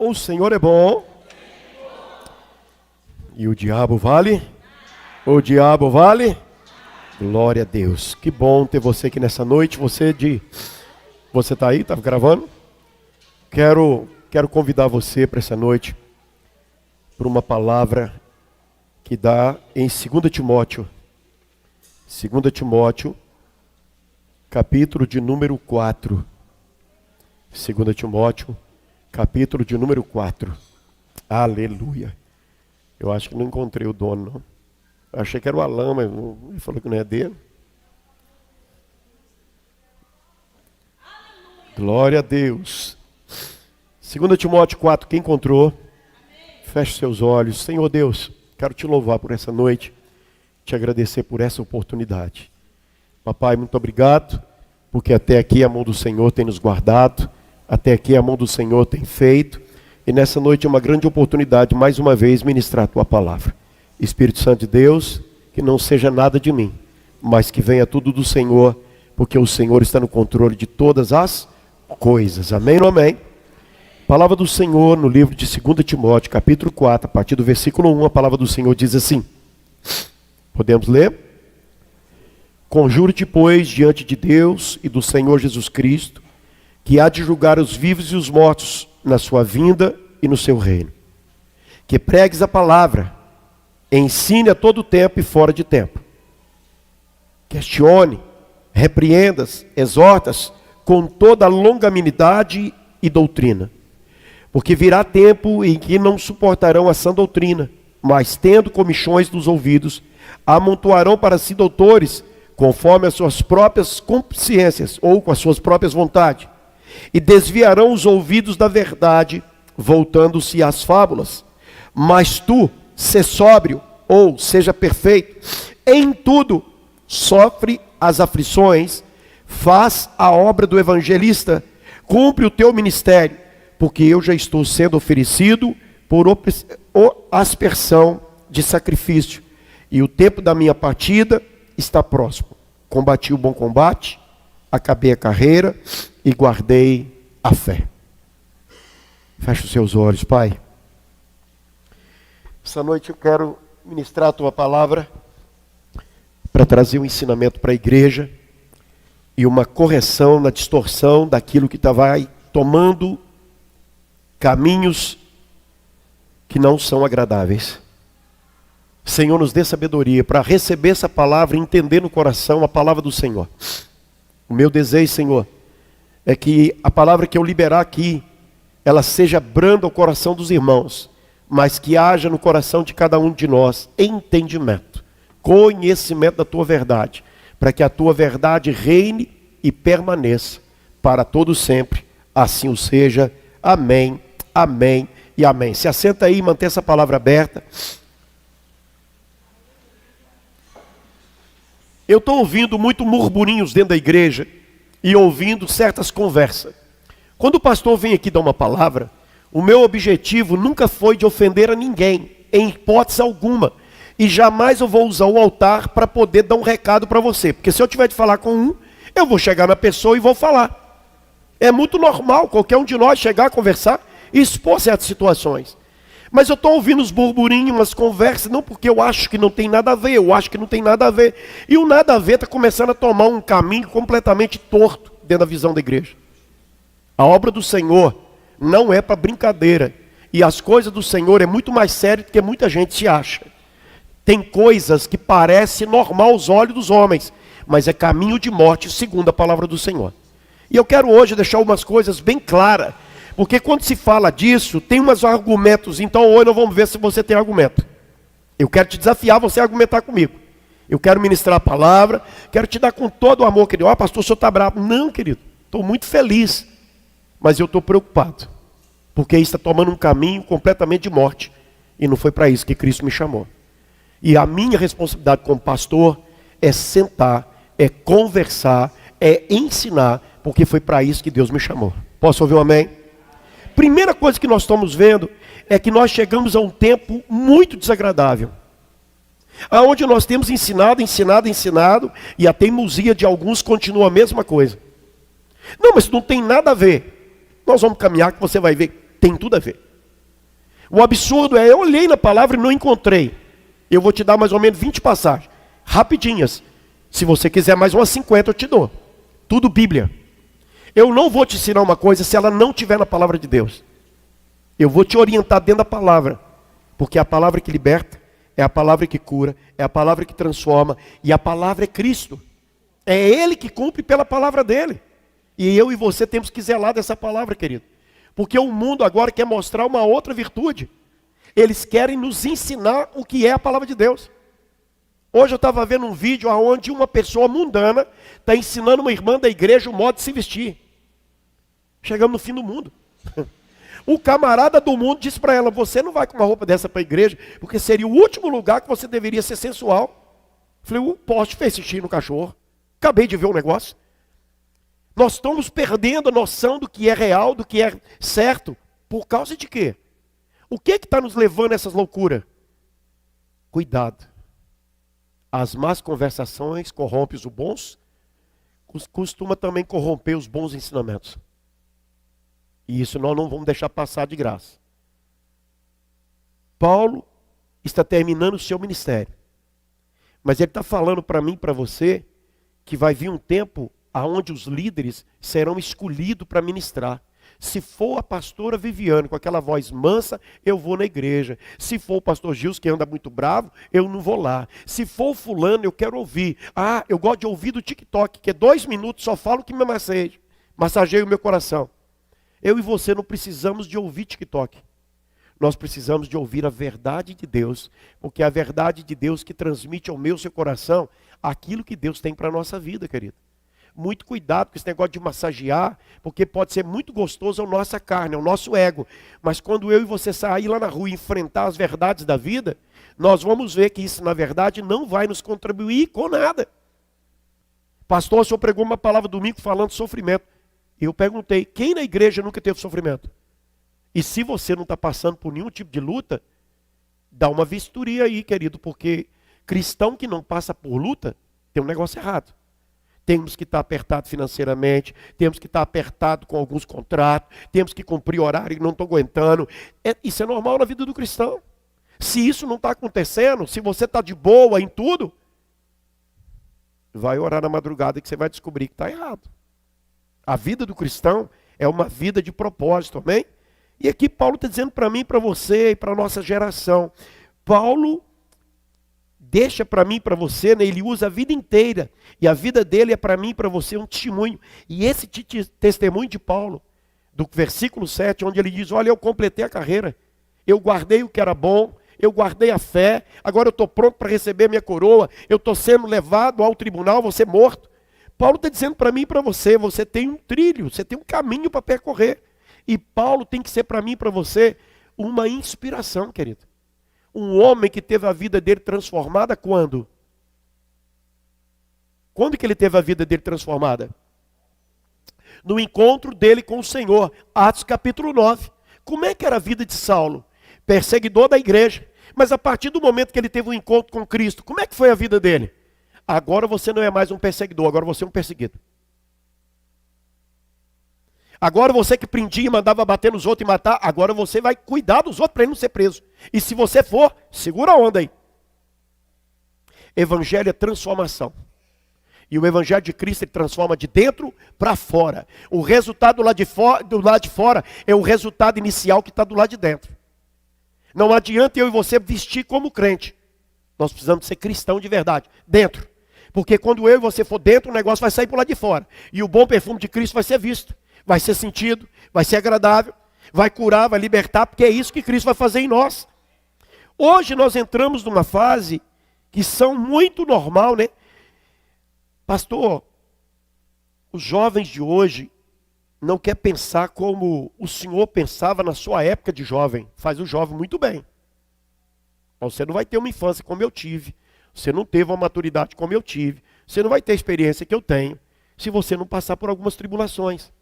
O Senhor é bom. E o diabo vale? O diabo vale? Glória a Deus. Que bom ter você aqui nessa noite. Você está aí? Está gravando? Quero convidar você para essa noite, para uma palavra que dá em 2 Timóteo. 2 Timóteo, capítulo de número 4. 2 Timóteo, capítulo de número 4. Aleluia. Eu acho que não encontrei o dono, não. Eu achei que era o Alain, mas ele falou que não é dele. Glória a Deus. 2 Timóteo 4, quem encontrou? Feche seus olhos. Senhor Deus, quero te louvar por essa noite, te agradecer por essa oportunidade. Papai, muito obrigado, porque até aqui a mão do Senhor tem nos guardado, até aqui a mão do Senhor tem feito, e nessa noite é uma grande oportunidade, mais uma vez, ministrar a tua palavra. Espírito Santo de Deus, que não seja nada de mim, mas que venha tudo do Senhor, porque o Senhor está no controle de todas as coisas. Amém ou amém? Palavra do Senhor no livro de 2 Timóteo, capítulo 4, a partir do versículo 1, a palavra do Senhor diz assim. Podemos ler? Conjuro-te, pois, diante de Deus e do Senhor Jesus Cristo, que há de julgar os vivos e os mortos na sua vinda e no seu reino. Que pregues a palavra, ensine a todo tempo e fora de tempo. Questione, repreendas, exortas com toda a longanimidade e doutrina. Porque virá tempo em que não suportarão a sã doutrina, mas tendo comichões nos ouvidos, amontoarão para si doutores, conforme as suas próprias consciências, ou com as suas próprias vontades, e desviarão os ouvidos da verdade, voltando-se às fábulas. Mas tu, sê sóbrio, ou seja perfeito, em tudo sofre as aflições, faz a obra do evangelista, cumpre o teu ministério, porque eu já estou sendo oferecido por aspersão de sacrifício, e o tempo da minha partida está próximo. Combati o bom combate, acabei a carreira e guardei a fé. Feche os seus olhos, Pai. Essa noite eu quero ministrar a tua palavra para trazer um ensinamento para a igreja e uma correção na distorção daquilo que vai tomando caminhos que não são agradáveis. Senhor, nos dê sabedoria para receber essa palavra e entender no coração a palavra do Senhor. O meu desejo, Senhor, é que a palavra que eu liberar aqui, ela seja branda ao coração dos irmãos, mas que haja no coração de cada um de nós entendimento, conhecimento da tua verdade, para que a tua verdade reine e permaneça para todo sempre. Assim o seja. Amém, amém e amém. Se assenta aí e mantém essa palavra aberta. Eu estou ouvindo muito murmurinhos dentro da igreja e ouvindo certas conversas. Quando o pastor vem aqui dar uma palavra, o meu objetivo nunca foi de ofender a ninguém, em hipótese alguma. E jamais eu vou usar o altar para poder dar um recado para você. Porque se eu tiver de falar com um, eu vou chegar na pessoa e vou falar. É muito normal qualquer um de nós chegar a conversar e expor certas situações. Mas eu estou ouvindo os burburinhos, umas conversas, não porque eu acho que não tem nada a ver, eu acho que não tem nada a ver. E o nada a ver está começando a tomar um caminho completamente torto dentro da visão da igreja. A obra do Senhor não é para brincadeira. E as coisas do Senhor é muito mais sério do que muita gente se acha. Tem coisas que parecem normal aos olhos dos homens, mas é caminho de morte segundo a palavra do Senhor. E eu quero hoje deixar umas coisas bem claras, porque quando se fala disso, tem uns argumentos. Então hoje nós vamos ver se você tem argumento. Eu quero te desafiar você a argumentar comigo. Eu quero ministrar a palavra, quero te dar com todo o amor, querido. Pastor, o senhor está bravo. Não, querido, estou muito feliz, mas eu estou preocupado, porque isso está tomando um caminho completamente de morte, e não foi para isso que Cristo me chamou. E a minha responsabilidade como pastor é sentar, é conversar, é ensinar, porque foi para isso que Deus me chamou. Posso ouvir um amém? Primeira coisa que nós estamos vendo é que nós chegamos a um tempo muito desagradável, aonde nós temos ensinado, e a teimosia de alguns continua a mesma coisa. Não, mas não tem nada a ver. Nós vamos caminhar que você vai ver, tem tudo a ver. O absurdo é, eu olhei na palavra e não encontrei. Eu vou te dar mais ou menos 20 passagens, rapidinhas. Se você quiser mais umas 50, eu te dou. Tudo Bíblia. Eu não vou te ensinar uma coisa se ela não estiver na palavra de Deus. Eu vou te orientar dentro da palavra. Porque é a palavra que liberta, é a palavra que cura, é a palavra que transforma. E a palavra é Cristo. É Ele que cumpre pela palavra dEle. E eu e você temos que zelar dessa palavra, querido. Porque o mundo agora quer mostrar uma outra virtude. Eles querem nos ensinar o que é a palavra de Deus. Hoje eu estava vendo um vídeo onde uma pessoa mundana está ensinando uma irmã da igreja o modo de se vestir. Chegamos no fim do mundo. O camarada do mundo disse para ela, você não vai com uma roupa dessa para a igreja, porque seria o último lugar que você deveria ser sensual. Falei, o poste fez xixi no cachorro. Acabei de ver um negócio. Nós estamos perdendo a noção do que é real, do que é certo. Por causa de quê? O que está nos levando a essas loucuras? Cuidado. As más conversações corrompem os bons, costuma também corromper os bons ensinamentos. E isso nós não vamos deixar passar de graça. Paulo está terminando o seu ministério. Mas ele está falando para mim e para você que vai vir um tempo onde os líderes serão escolhidos para ministrar. Se for a pastora Viviane com aquela voz mansa, eu vou na igreja. Se for o pastor Gilson que anda muito bravo, eu não vou lá. Se for o fulano, eu quero ouvir. Eu gosto de ouvir do TikTok, que é 2 minutos, só falo que me massageia o meu coração. Eu e você não precisamos de ouvir TikTok. Nós precisamos de ouvir a verdade de Deus, porque é a verdade de Deus que transmite ao meu seu coração aquilo que Deus tem para a nossa vida, querido. Muito cuidado com esse negócio de massagear, porque pode ser muito gostoso a nossa carne, ao nosso ego. Mas quando eu e você sair lá na rua e enfrentar as verdades da vida, nós vamos ver que isso, na verdade, não vai nos contribuir com nada. Pastor, o senhor pregou uma palavra domingo falando de sofrimento. Eu perguntei, quem na igreja nunca teve sofrimento? E se você não está passando por nenhum tipo de luta, dá uma vistoria aí, querido, porque cristão que não passa por luta, tem um negócio errado. Temos que estar apertado financeiramente, temos que estar apertado com alguns contratos, temos que cumprir horário e não estou aguentando. Isso é normal na vida do cristão. Se isso não está acontecendo, se você está de boa em tudo, vai orar na madrugada que você vai descobrir que está errado. A vida do cristão é uma vida de propósito, amém? E aqui Paulo está dizendo para mim, para você e para a nossa geração. Paulo deixa para mim e para você, né? Ele usa a vida inteira. E a vida dele é para mim e para você um testemunho. E esse testemunho de Paulo, do versículo 7, onde ele diz, olha, eu completei a carreira. Eu guardei o que era bom, eu guardei a fé, agora eu estou pronto para receber minha coroa, eu estou sendo levado ao tribunal, vou ser morto. Paulo está dizendo para mim e para você, você tem um trilho, você tem um caminho para percorrer. E Paulo tem que ser para mim e para você uma inspiração, querido. Um homem que teve a vida dele transformada quando? Quando que ele teve a vida dele transformada? No encontro dele com o Senhor, Atos capítulo 9. Como é que era a vida de Saulo? Perseguidor da igreja. Mas a partir do momento que ele teve um encontro com Cristo, como é que foi a vida dele? Agora você não é mais um perseguidor, agora você é um perseguido. Agora você que prendia e mandava bater nos outros e matar, agora você vai cuidar dos outros para ele não ser preso. E se você for, segura a onda aí. Evangelho é transformação. E o evangelho de Cristo ele transforma de dentro para fora. O resultado do lado de fora é o resultado inicial que está do lado de dentro. Não adianta eu e você vestir como crente. Nós precisamos ser cristão de verdade, dentro. Porque quando eu e você for dentro, o negócio vai sair por lá de fora. E o bom perfume de Cristo vai ser visto, vai ser sentido, vai ser agradável, vai curar, vai libertar, porque é isso que Cristo vai fazer em nós. Hoje nós entramos numa fase que são muito normal, né? Pastor, os jovens de hoje não querem pensar como o senhor pensava na sua época de jovem. Faz o jovem muito bem. Você não vai ter uma infância como eu tive. Você não teve uma maturidade como eu tive. Você não vai ter a experiência que eu tenho, se você não passar por algumas tribulações.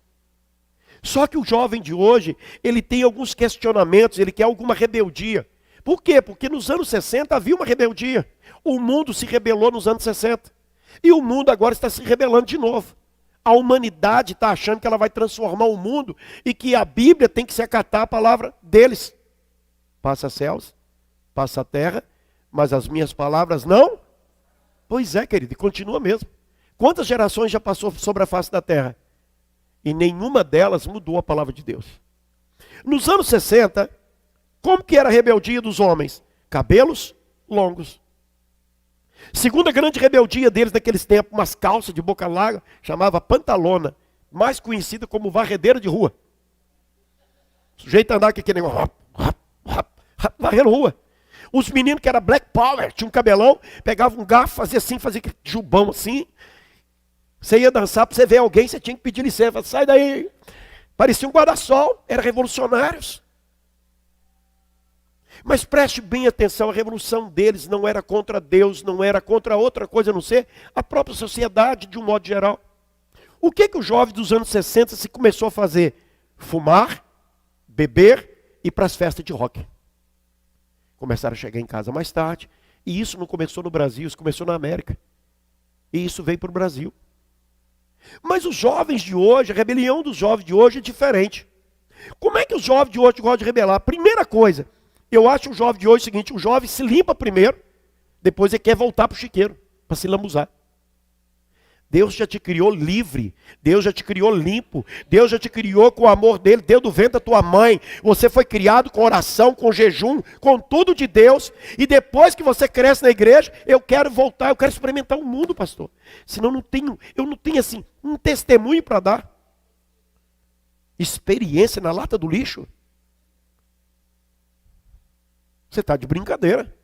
Só que o jovem de hoje, ele tem alguns questionamentos, ele quer alguma rebeldia. Por quê? Porque nos anos 60 havia uma rebeldia. O mundo se rebelou nos anos 60. E o mundo agora está se rebelando de novo. A humanidade está achando que ela vai transformar o mundo e que a Bíblia tem que se acatar a palavra deles. Passa céus, passa terra, mas as minhas palavras não? Pois é, querido, e continua mesmo. Quantas gerações já passou sobre a face da terra? E nenhuma delas mudou a palavra de Deus. Nos anos 60, como que era a rebeldia dos homens? Cabelos longos. Segunda grande rebeldia deles naqueles tempos, umas calças de boca larga, chamava pantalona, mais conhecida como varredeira de rua. O sujeito andava com aquele negócio, varrendo rua. Os meninos que era Black Power, tinham um cabelão, pegavam um garfo, fazia assim, fazia aquele jubão assim. Você ia dançar, para você ver alguém, você tinha que pedir licença, sai daí. Parecia um guarda-sol, eram revolucionários. Mas preste bem atenção, a revolução deles não era contra Deus, não era contra outra coisa a não ser a própria sociedade de um modo geral. O que o jovem dos anos 60 se começou a fazer? Fumar, beber e ir para as festas de rock. Começaram a chegar em casa mais tarde, e isso não começou no Brasil, isso começou na América. E isso veio para o Brasil. Mas os jovens de hoje, a rebelião dos jovens de hoje é diferente. Como é que os jovens de hoje gostam de rebelar? Primeira coisa, eu acho o jovem de hoje o seguinte, o jovem se limpa primeiro, depois ele quer voltar para o chiqueiro, para se lambuzar. Deus já te criou livre, Deus já te criou limpo, Deus já te criou com o amor dele, Deus do ventre da tua mãe. Você foi criado com oração, com jejum, com tudo de Deus. E depois que você cresce na igreja, eu quero voltar, eu quero experimentar o mundo, pastor. Senão eu não tenho assim, um testemunho para dar. Experiência na lata do lixo. Você está de brincadeira.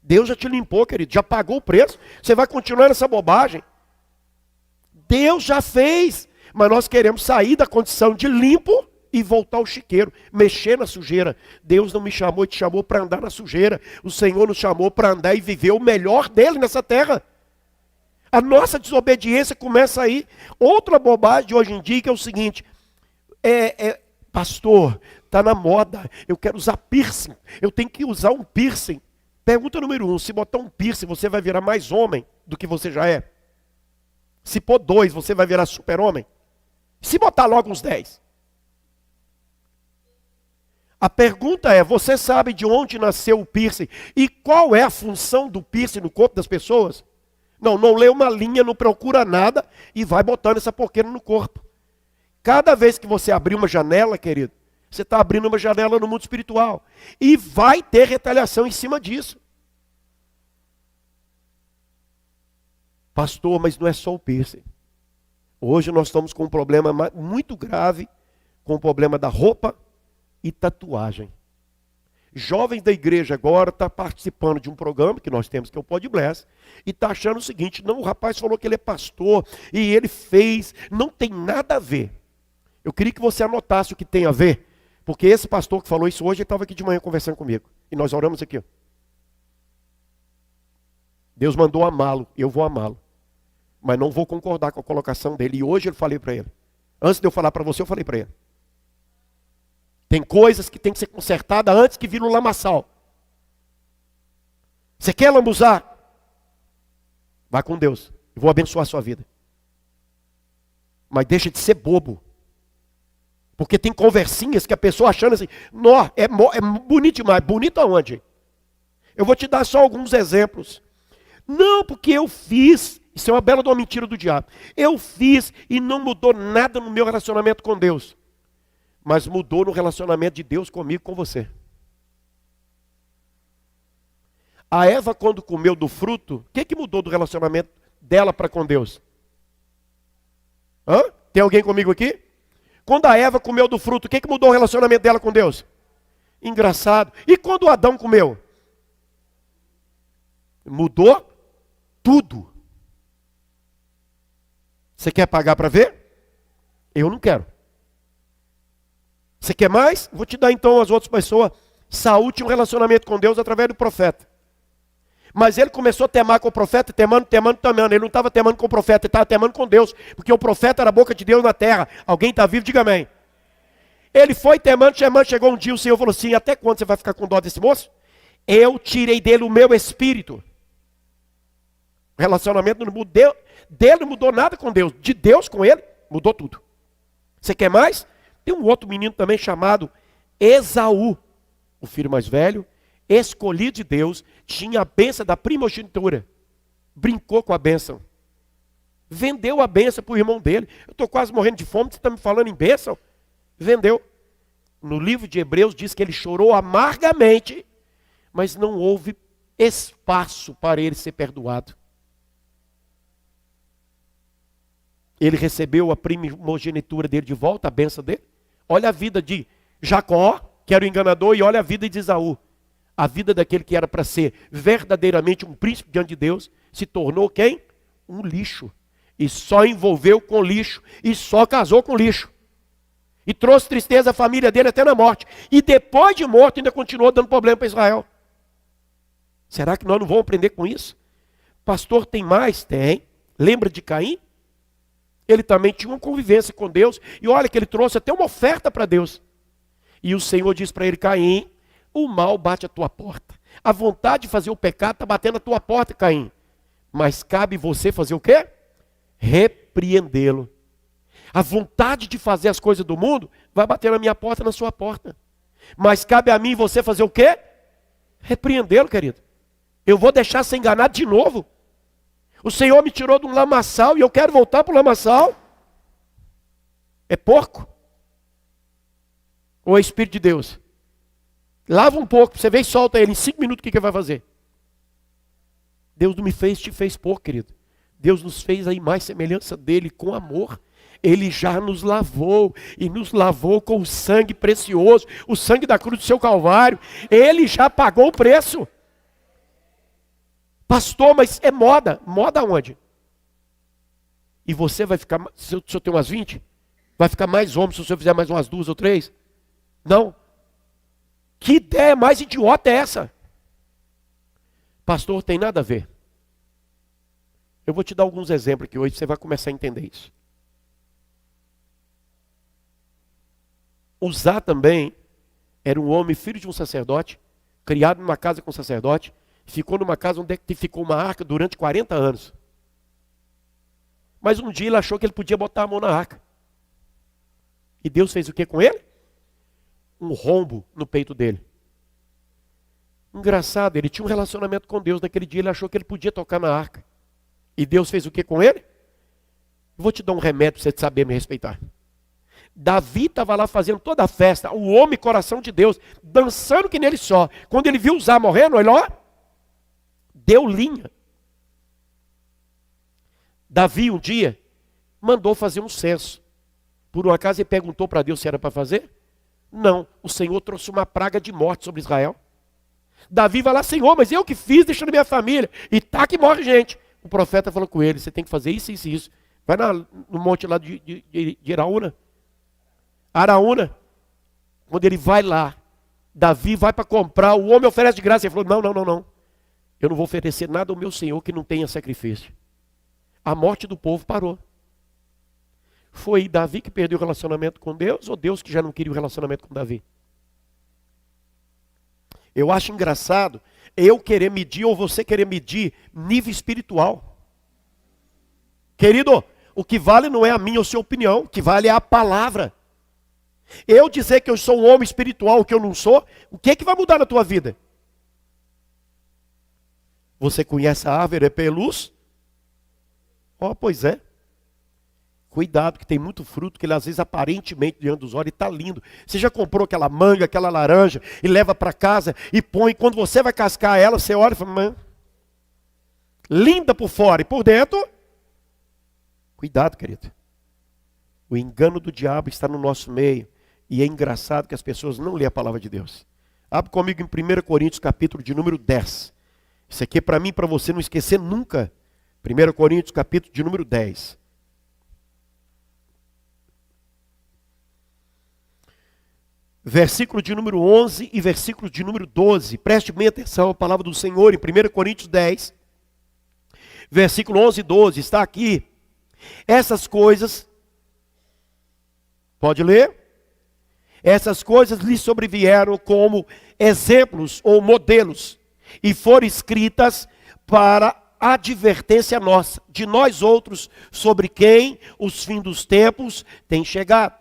Deus já te limpou, querido, já pagou o preço. Você vai continuar nessa bobagem. Deus já fez, mas nós queremos sair da condição de limpo e voltar ao chiqueiro, mexer na sujeira. Deus não me chamou e te chamou para andar na sujeira. O Senhor nos chamou para andar e viver o melhor dele nessa terra. A nossa desobediência começa aí. Outra bobagem de hoje em dia que é o seguinte, pastor, está na moda, eu quero usar piercing, eu tenho que usar um piercing. Pergunta número 1, se botar um piercing você vai virar mais homem do que você já é? Se pôr 2, você vai virar super-homem? Se botar logo uns 10? A pergunta é, você sabe de onde nasceu o piercing? E qual é a função do piercing no corpo das pessoas? Não lê uma linha, não procura nada e vai botando essa porqueira no corpo. Cada vez que você abrir uma janela, querido, você está abrindo uma janela no mundo espiritual. E vai ter retaliação em cima disso. Pastor, mas não é só o piercing. Hoje nós estamos com um problema muito grave, com o problema da roupa e tatuagem. Jovens da igreja agora estão participando de um programa que nós temos, que é o Pod Bless, e está achando o seguinte, não, o rapaz falou que ele é pastor, e ele fez, não tem nada a ver. Eu queria que você anotasse o que tem a ver, porque esse pastor que falou isso hoje, ele estava aqui de manhã conversando comigo, e nós oramos aqui. Deus mandou amá-lo, eu vou amá-lo. Mas não vou concordar com a colocação dele. E hoje eu falei para ele. Antes de eu falar para você, eu falei para ele. Tem coisas que tem que ser consertadas antes que vire um lamaçal. Você quer lambuzar? Vá com Deus. Eu vou abençoar a sua vida. Mas deixa de ser bobo. Porque tem conversinhas que a pessoa achando assim, nó, é bonito demais. Bonito aonde? Eu vou te dar só alguns exemplos. Não, porque eu fiz. Isso é uma bela de uma mentira do diabo. Eu fiz e não mudou nada no meu relacionamento com Deus. Mas mudou no relacionamento de Deus comigo e com você. A Eva, quando comeu do fruto, o que mudou do relacionamento dela para com Deus? Tem alguém comigo aqui? Quando a Eva comeu do fruto, o que mudou o relacionamento dela com Deus? Engraçado. E quando o Adão comeu? Mudou tudo. Você quer pagar para ver? Eu não quero. Você quer mais? Vou te dar então as outras pessoas. Saul tinha um relacionamento com Deus através do profeta. Mas ele começou a temar com o profeta, temando. Ele não estava temando com o profeta, ele estava temando com Deus. Porque o profeta era a boca de Deus na terra. Alguém está vivo? Diga amém. Ele foi temando, chegou um dia, o Senhor falou assim, até quando você vai ficar com dó desse moço? Eu tirei dele o meu espírito. O relacionamento não mudou, dele não mudou nada com Deus. De Deus com ele, mudou tudo. Você quer mais? Tem um outro menino também chamado Esaú. o filho mais velho, escolhido de Deus, tinha a bênção da primogenitura. Brincou com a bênção. Vendeu a bênção para o irmão dele. Eu estou quase morrendo de fome, você está me falando em bênção? Vendeu. No livro de Hebreus diz que ele chorou amargamente, mas não houve espaço para ele ser perdoado. Ele recebeu a primogenitura dele de volta, a bênção dele. Olha a vida de Jacó, que era o enganador, e olha a vida de Esaú. A vida daquele que era para ser verdadeiramente um príncipe diante de Deus, se tornou quem? Um lixo. E só envolveu com lixo, e só casou com lixo. E trouxe tristeza à família dele até na morte. E depois de morto ainda continuou dando problema para Israel. Será que nós não vamos aprender com isso? Pastor, tem mais? Tem. Lembra de Caim? Ele também tinha uma convivência com Deus. E olha que ele trouxe até uma oferta para Deus. E o Senhor diz para ele: Caim, o mal bate à tua porta. A vontade de fazer o pecado está batendo à tua porta, Caim. Mas cabe você fazer o quê? Repreendê-lo. A vontade de fazer as coisas do mundo vai bater na minha porta, na sua porta. Mas cabe a mim e você fazer o quê? Repreendê-lo, querido. Eu vou deixar ser enganado de novo? O Senhor me tirou de um lamaçal e eu quero voltar para o lamaçal? É porco? Ou é Espírito de Deus? Lava um pouco, você vem e solta ele. Em 5 minutos o que ele vai fazer? Deus não me fez, te fez porco, querido. Deus nos fez a imagem e semelhança dele com amor. Ele já nos lavou, e nos lavou com o sangue precioso, o sangue da cruz do seu Calvário. Ele já pagou o preço. Pastor, mas é moda. Moda onde? E você vai ficar, se eu tenho umas 20, vai ficar mais homem se você fizer mais umas 2 ou 3? Não. Que ideia mais idiota é essa? Pastor, tem nada a ver. Eu vou te dar alguns exemplos aqui hoje, você vai começar a entender isso. Uzá também era um homem, filho de um sacerdote, criado numa casa com um sacerdote, ficou numa casa onde ficou uma arca durante 40 anos. Mas um dia ele achou que ele podia botar a mão na arca. E Deus fez o que com ele? Um rombo no peito dele. Engraçado, ele tinha um relacionamento com Deus. Naquele dia ele achou que ele podia tocar na arca. E Deus fez o que com ele? Vou te dar um remédio para você saber me respeitar. Davi estava lá fazendo toda a festa, o homem coração de Deus, dançando que nele só. Quando ele viu Uzá morrendo, olha lá, deu linha. Davi um dia mandou fazer um censo. Por um acaso ele perguntou para Deus se era para fazer? Não, o Senhor trouxe uma praga de morte sobre Israel. Davi vai lá: Senhor, mas eu que fiz, deixando minha família, e tá que morre gente. O profeta falou com ele: você tem que fazer isso, isso e isso. Vai no monte lá de Araúna. Quando ele vai lá, Davi vai para comprar, o homem oferece de graça. Ele falou: não. Eu não vou oferecer nada ao meu Senhor que não tenha sacrifício. A morte do povo parou. Foi Davi que perdeu o relacionamento com Deus, ou Deus que já não queria o relacionamento com Davi? Eu acho engraçado eu querer medir, ou você querer medir, nível espiritual. Querido, o que vale não é a minha ou a sua opinião, o que vale é a palavra. Eu dizer que eu sou um homem espiritual, o que eu não sou, o que é que vai mudar na tua vida? Você conhece a árvore pelos? Pois é. Cuidado, que tem muito fruto que ele às vezes aparentemente diante dos olhos está lindo. Você já comprou aquela manga, aquela laranja e leva para casa e põe, quando você vai cascar ela, você olha e fala: linda por fora e por dentro. Cuidado, querido. O engano do diabo está no nosso meio. E é engraçado que as pessoas não lêem a palavra de Deus. Abre comigo em 1 Coríntios, capítulo de número 10. Isso aqui é para mim e para você não esquecer nunca. 1 Coríntios, capítulo de número 10. Versículo de número 11 e versículo de número 12. Preste bem atenção à palavra do Senhor em 1 Coríntios 10. Versículo 11 e 12. Está aqui. Essas coisas, pode ler? Essas coisas lhe sobrevieram como exemplos ou modelos e foram escritas para advertência nossa, de nós outros, sobre quem os fins dos tempos têm chegado.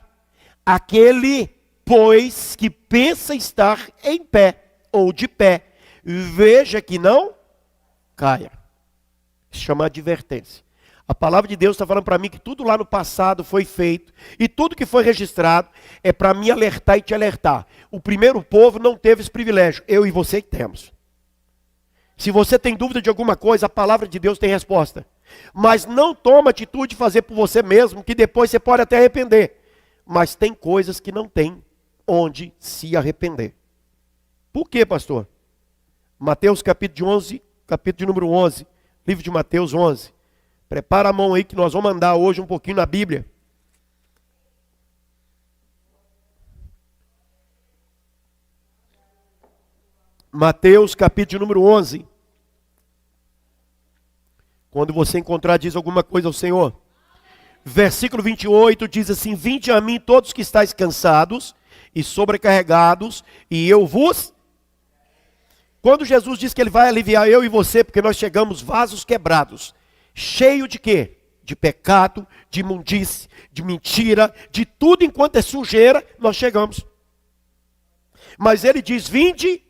Aquele pois que pensa estar em pé, ou de pé, veja que não caia. Isso chama advertência. A palavra de Deus está falando para mim que tudo lá no passado foi feito, e tudo que foi registrado é para me alertar e te alertar. O primeiro povo não teve esse privilégio, eu e você temos. Se você tem dúvida de alguma coisa, a palavra de Deus tem resposta. Mas não toma atitude de fazer por você mesmo, que depois você pode até arrepender. Mas tem coisas que não tem onde se arrepender. Por quê, pastor? Mateus capítulo de número 11, livro de Mateus 11. Prepara a mão aí que nós vamos andar hoje um pouquinho na Bíblia. Mateus capítulo de número 11. Quando você encontrar, diz alguma coisa ao Senhor. Versículo 28 diz assim: vinde a mim todos que estáis cansados e sobrecarregados, e eu vos... Quando Jesus diz que Ele vai aliviar eu e você, porque nós chegamos vasos quebrados, cheio de quê? De pecado, de imundície, de mentira, de tudo enquanto é sujeira, nós chegamos. Mas Ele diz, vinde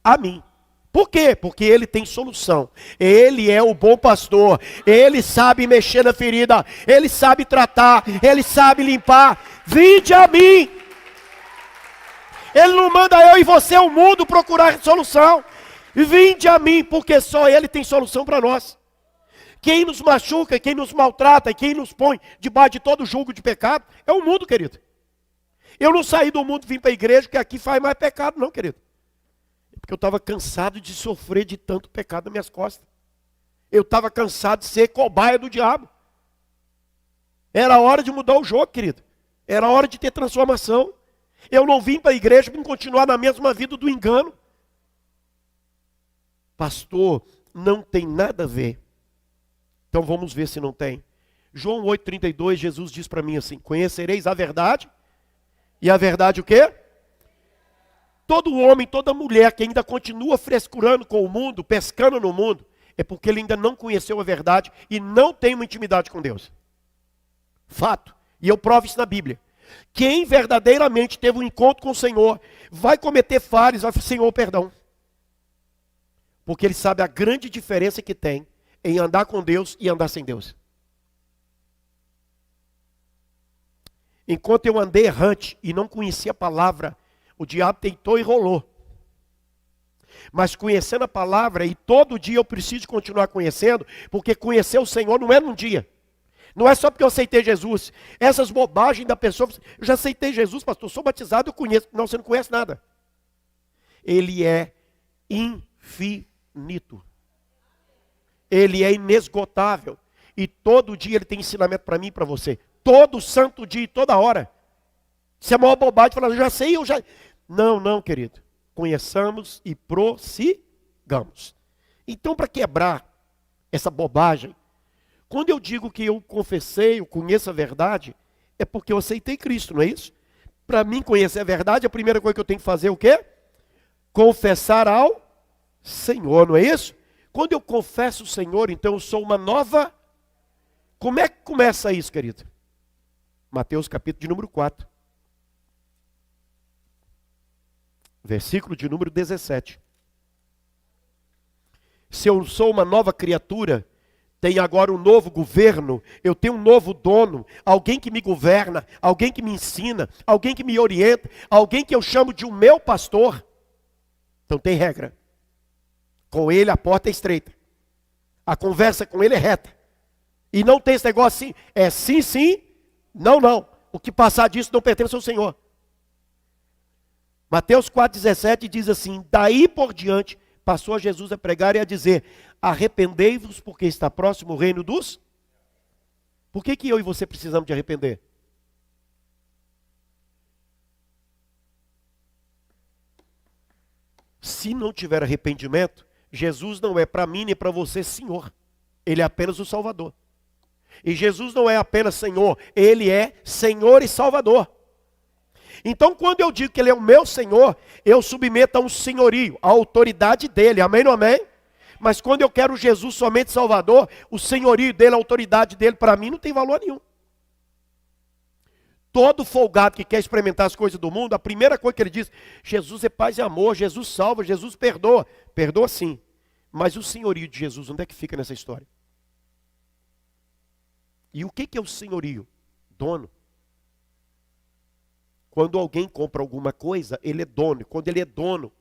a mim. Por quê? Porque Ele tem solução. Ele é o bom pastor. Ele sabe mexer na ferida. Ele sabe tratar. Ele sabe limpar. Vinde a mim. Ele não manda eu e você ao mundo procurar solução. Vinde a mim, porque só Ele tem solução para nós. Quem nos machuca, quem nos maltrata, quem nos põe debaixo de todo julgo de pecado, é o mundo, querido. Eu não saí do mundo e vim para a igreja, que aqui faz mais pecado não, querido. Porque eu estava cansado de sofrer de tanto pecado nas minhas costas. Eu estava cansado de ser cobaia do diabo. Era hora de mudar o jogo, querido. Era hora de ter transformação. Eu não vim para a igreja para continuar na mesma vida do engano. Pastor, não tem nada a ver. Então vamos ver se não tem. João 8,32, Jesus diz para mim assim: conhecereis a verdade. E a verdade o quê? Todo homem, toda mulher que ainda continua frescurando com o mundo, pescando no mundo, é porque ele ainda não conheceu a verdade e não tem uma intimidade com Deus. Fato. E eu provo isso na Bíblia. Quem verdadeiramente teve um encontro com o Senhor, vai cometer falhas, vai falar, Senhor, perdão. Porque ele sabe a grande diferença que tem em andar com Deus e andar sem Deus. Enquanto eu andei errante e não conhecia a palavra, o diabo tentou e rolou. Mas conhecendo a palavra, e todo dia eu preciso continuar conhecendo, porque conhecer o Senhor não é num dia. Não é só porque eu aceitei Jesus. Essas bobagens da pessoa, eu já aceitei Jesus, pastor, sou batizado, eu conheço. Não, você não conhece nada. Ele é infinito. Ele é inesgotável. E todo dia ele tem ensinamento para mim e para você. Todo santo dia e toda hora. Isso é a maior bobagem, falar, eu já sei, eu já... Não, querido. Conheçamos e prossigamos. Então, para quebrar essa bobagem, quando eu digo que eu confessei, eu conheço a verdade, é porque eu aceitei Cristo, não é isso? Para mim conhecer a verdade, a primeira coisa que eu tenho que fazer é o quê? Confessar ao Senhor, não é isso? Quando eu confesso o Senhor, então eu sou uma nova... Como é que começa isso, querido? Mateus capítulo de número 4. Versículo de número 17. Se eu sou uma nova criatura, tenho agora um novo governo, eu tenho um novo dono, alguém que me governa, alguém que me ensina, alguém que me orienta, alguém que eu chamo de o meu pastor. Então tem regra. Com ele a porta é estreita. A conversa com ele é reta. E não tem esse negócio assim, é sim, sim, não, não. O que passar disso não pertence ao Senhor. Mateus 4,17 diz assim, daí por diante, passou Jesus a pregar e a dizer, arrependei-vos porque está próximo o reino dos... Por que eu e você precisamos de arrepender? Se não tiver arrependimento, Jesus não é para mim nem para você Senhor. Ele é apenas o Salvador. E Jesus não é apenas Senhor, Ele é Senhor e Salvador. Então quando eu digo que Ele é o meu Senhor, eu submeto a um senhorio, a autoridade dEle, amém ou amém? Mas quando eu quero Jesus somente Salvador, o senhorio dEle, a autoridade dEle para mim não tem valor nenhum. Todo folgado que quer experimentar as coisas do mundo, a primeira coisa que ele diz: Jesus é paz e amor, Jesus salva, Jesus perdoa. Perdoa sim, mas o senhorio de Jesus, onde é que fica nessa história? E o que é o senhorio? Dono. Quando alguém compra alguma coisa, ele é dono. Quando ele é dono,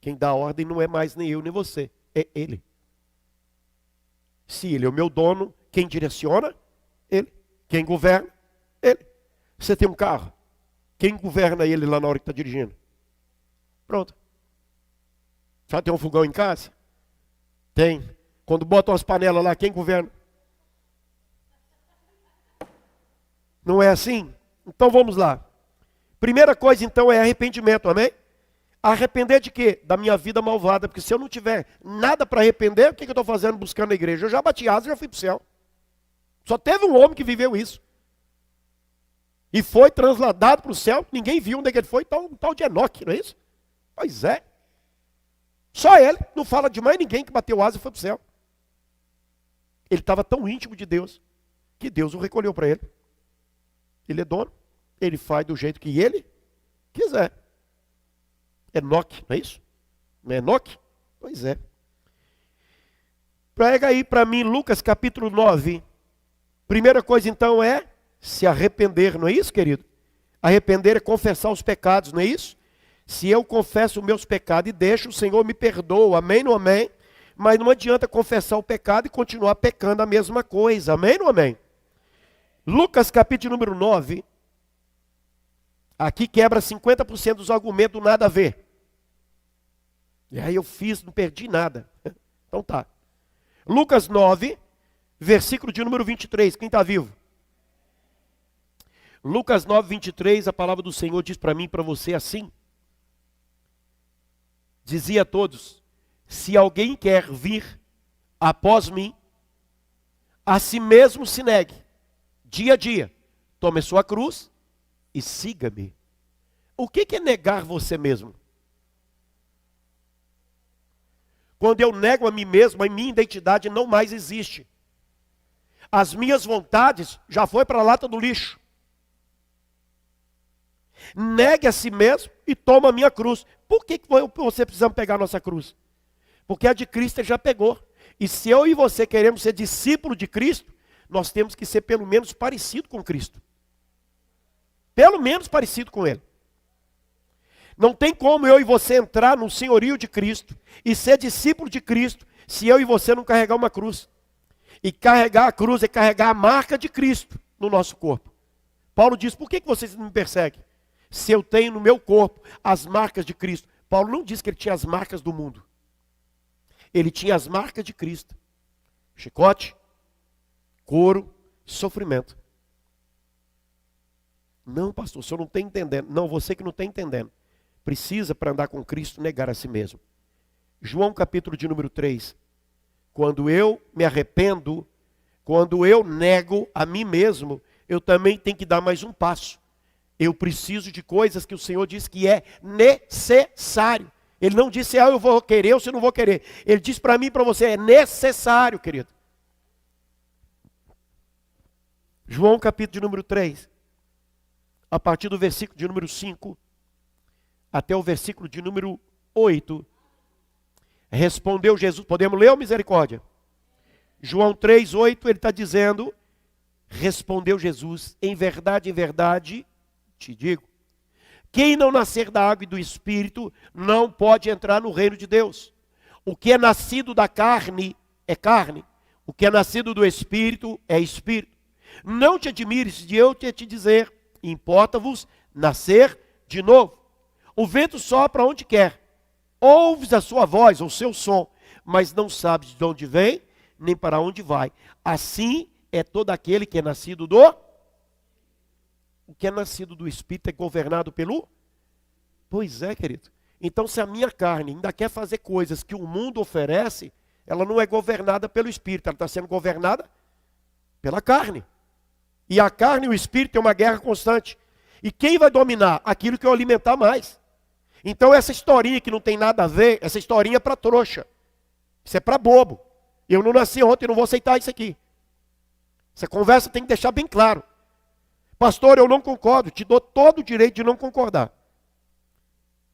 quem dá a ordem não é mais nem eu nem você, é ele. Se ele é o meu dono, quem direciona? Ele. Quem governa? Ele. Você tem um carro, quem governa ele lá na hora que está dirigindo? Pronto. Já tem um fogão em casa? Tem. Quando botam as panelas lá, quem governa? Não é assim? Então vamos lá. Primeira coisa então é arrependimento, amém? Arrepender de quê? Da minha vida malvada, porque se eu não tiver nada para arrepender, o que eu estou fazendo buscando a igreja? Eu já bati asa e já fui para o céu. Só teve um homem que viveu isso. E foi transladado para o céu, ninguém viu onde é que ele foi, um tal de Enoque, não é isso? Pois é. Só ele, não fala de mais ninguém que bateu asa e foi para o céu. Ele estava tão íntimo de Deus, que Deus o recolheu para ele. Ele é dono, ele faz do jeito que ele quiser. Enoque, não é isso? Não é Enoque? Pois é. Prega aí para mim Lucas capítulo 9. Primeira coisa então é se arrepender, não é isso, querido? Arrepender é confessar os pecados, não é isso? Se eu confesso os meus pecados e deixo, o Senhor me perdoa, amém ou amém? Mas não adianta confessar o pecado e continuar pecando a mesma coisa, amém ou amém? Lucas capítulo número 9, aqui quebra 50% dos argumentos do nada a ver. E aí eu fiz, não perdi nada. Então tá. Lucas 9, versículo de número 23, quem está vivo? Lucas 9, 23, a palavra do Senhor diz para mim e para você assim. Dizia a todos: se alguém quer vir após mim, a si mesmo se negue, dia a dia, tome sua cruz e siga-me. O que é negar você mesmo? Quando eu nego a mim mesmo, a minha identidade não mais existe. As minhas vontades já foi para a lata do lixo. Negue a si mesmo e toma a minha cruz. Por que você precisa pegar a nossa cruz? Porque a de Cristo ele já pegou. E se eu e você queremos ser discípulo de Cristo, nós temos que ser pelo menos parecido com Cristo. Pelo menos parecido com Ele. Não tem como eu e você entrar no senhorio de Cristo e ser discípulo de Cristo se eu e você não carregar uma cruz. E carregar a cruz é carregar a marca de Cristo no nosso corpo. Paulo diz: por que vocês me perseguem? Se eu tenho no meu corpo as marcas de Cristo. Paulo não diz que ele tinha as marcas do mundo. Ele tinha as marcas de Cristo. Chicote, couro, sofrimento. Não, pastor, o senhor não está entendendo. Não, você que não está entendendo. Precisa, para andar com Cristo, negar a si mesmo. João capítulo de número 3. Quando eu me arrependo, quando eu nego a mim mesmo, eu também tenho que dar mais um passo. Eu preciso de coisas que o Senhor diz que é necessário. Ele não disse: eu vou querer ou se eu não vou querer. Ele diz para mim e para você: é necessário, querido. João capítulo de número 3. A partir do versículo de número 5 até o versículo de número 8. Respondeu Jesus. Podemos ler ou misericórdia? João 3, 8, ele está dizendo: respondeu Jesus: em verdade, te digo, quem não nascer da água e do Espírito não pode entrar no reino de Deus. O que é nascido da carne é carne, o que é nascido do Espírito é Espírito. Não te admires de eu te dizer: importa-vos nascer de novo. O vento sopra onde quer, ouves a sua voz, ou seu som, mas não sabes de onde vem, nem para onde vai. Assim é todo aquele que é nascido do... O que é nascido do Espírito é governado pelo... Pois é, querido. Então, se a minha carne ainda quer fazer coisas que o mundo oferece, ela não é governada pelo Espírito, ela está sendo governada pela carne. E a carne e o Espírito têm uma guerra constante. E quem vai dominar? Aquilo que eu alimentar mais. Então, essa historinha que não tem nada a ver, essa historinha é para trouxa. Isso é para bobo. Eu não nasci ontem, eu não vou aceitar isso aqui. Essa conversa tem que deixar bem claro. Pastor, eu não concordo, te dou todo o direito de não concordar.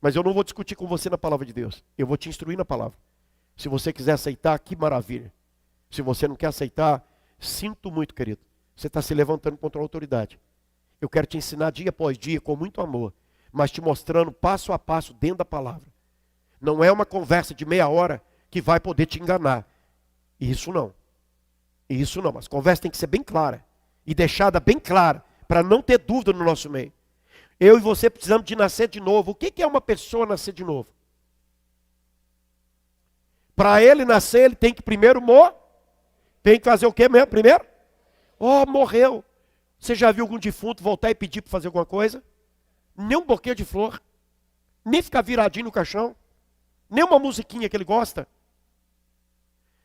Mas eu não vou discutir com você na palavra de Deus. Eu vou te instruir na palavra. Se você quiser aceitar, que maravilha. Se você não quer aceitar, sinto muito, querido. Você está se levantando contra a autoridade. Eu quero te ensinar dia após dia, com muito amor, mas te mostrando passo a passo dentro da palavra. Não é uma conversa de meia hora que vai poder te enganar. Isso não. Isso não. As conversas têm que ser bem claras e deixada bem clara, para não ter dúvida no nosso meio. Eu e você precisamos de nascer de novo. O que é uma pessoa nascer de novo? Para ele nascer, ele tem que primeiro morrer. Tem que fazer o que mesmo primeiro? Oh, morreu. Você já viu algum defunto voltar e pedir para fazer alguma coisa? Nem um buquê de flor. Nem ficar viradinho no caixão. Nem uma musiquinha que ele gosta.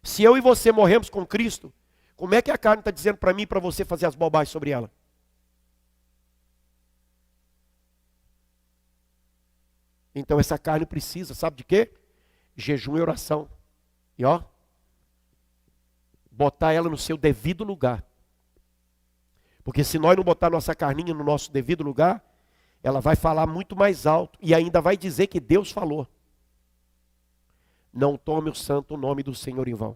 Se eu e você morremos com Cristo, como é que a carne está dizendo para mim e para você fazer as bobagens sobre ela? Então essa carne precisa, sabe de quê? Jejum e oração. E ó, botar ela no seu devido lugar. Porque se nós não botar nossa carninha no nosso devido lugar, ela vai falar muito mais alto e ainda vai dizer que Deus falou. Não tome o santo nome do Senhor em vão.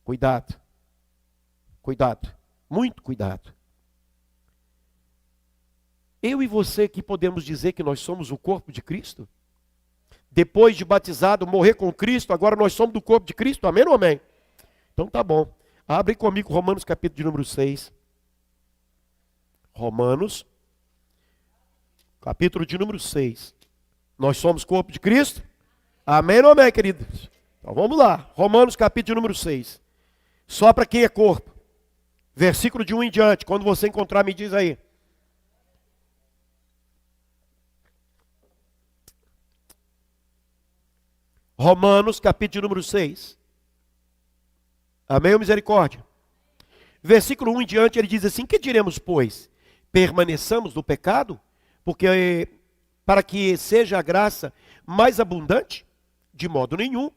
Cuidado. Cuidado. Muito cuidado. Eu e você que podemos dizer que nós somos o corpo de Cristo? Depois de batizado, morrer com Cristo, agora nós somos do corpo de Cristo, amém ou amém? Então tá bom. Abre comigo Romanos capítulo de número 6. Romanos, capítulo de número 6. Nós somos corpo de Cristo? Amém ou amém, queridos? Então vamos lá. Romanos capítulo de número 6. Só para quem é corpo. Versículo de 1 em diante. Quando você encontrar, me diz aí. Romanos capítulo de número 6. Amém ou misericórdia? Versículo 1 em diante, ele diz assim: que diremos, pois? Permaneçamos no pecado? Porque para que seja a graça mais abundante? De modo nenhum.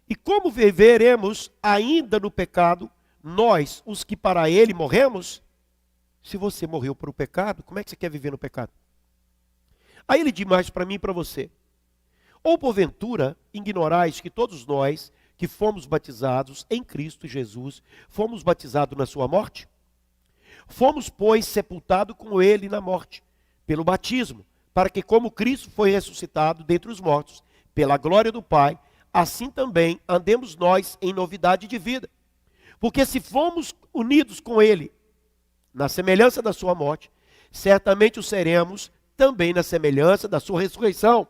E como viveremos ainda no pecado, nós, os que para ele morremos? Se você morreu para o pecado, como é que você quer viver no pecado? Aí ele diz mais para mim e para você: ou porventura ignorais que todos nós que fomos batizados em Cristo Jesus, fomos batizados na sua morte? Fomos, pois, sepultados com ele na morte, pelo batismo, para que como Cristo foi ressuscitado dentre os mortos, pela glória do Pai, assim também andemos nós em novidade de vida. Porque se fomos unidos com ele na semelhança da sua morte, certamente o seremos também na semelhança da sua ressurreição.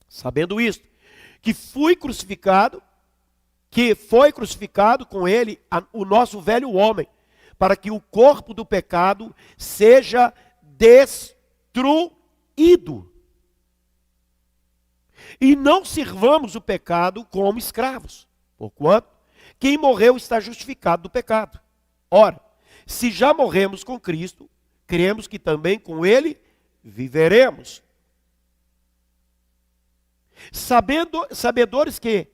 Sabendo isto, que foi crucificado com ele o nosso velho homem, para que o corpo do pecado seja destruído. E não sirvamos o pecado como escravos, porquanto quem morreu está justificado do pecado. Ora, se já morremos com Cristo, cremos que também com ele viveremos. Sabedores que,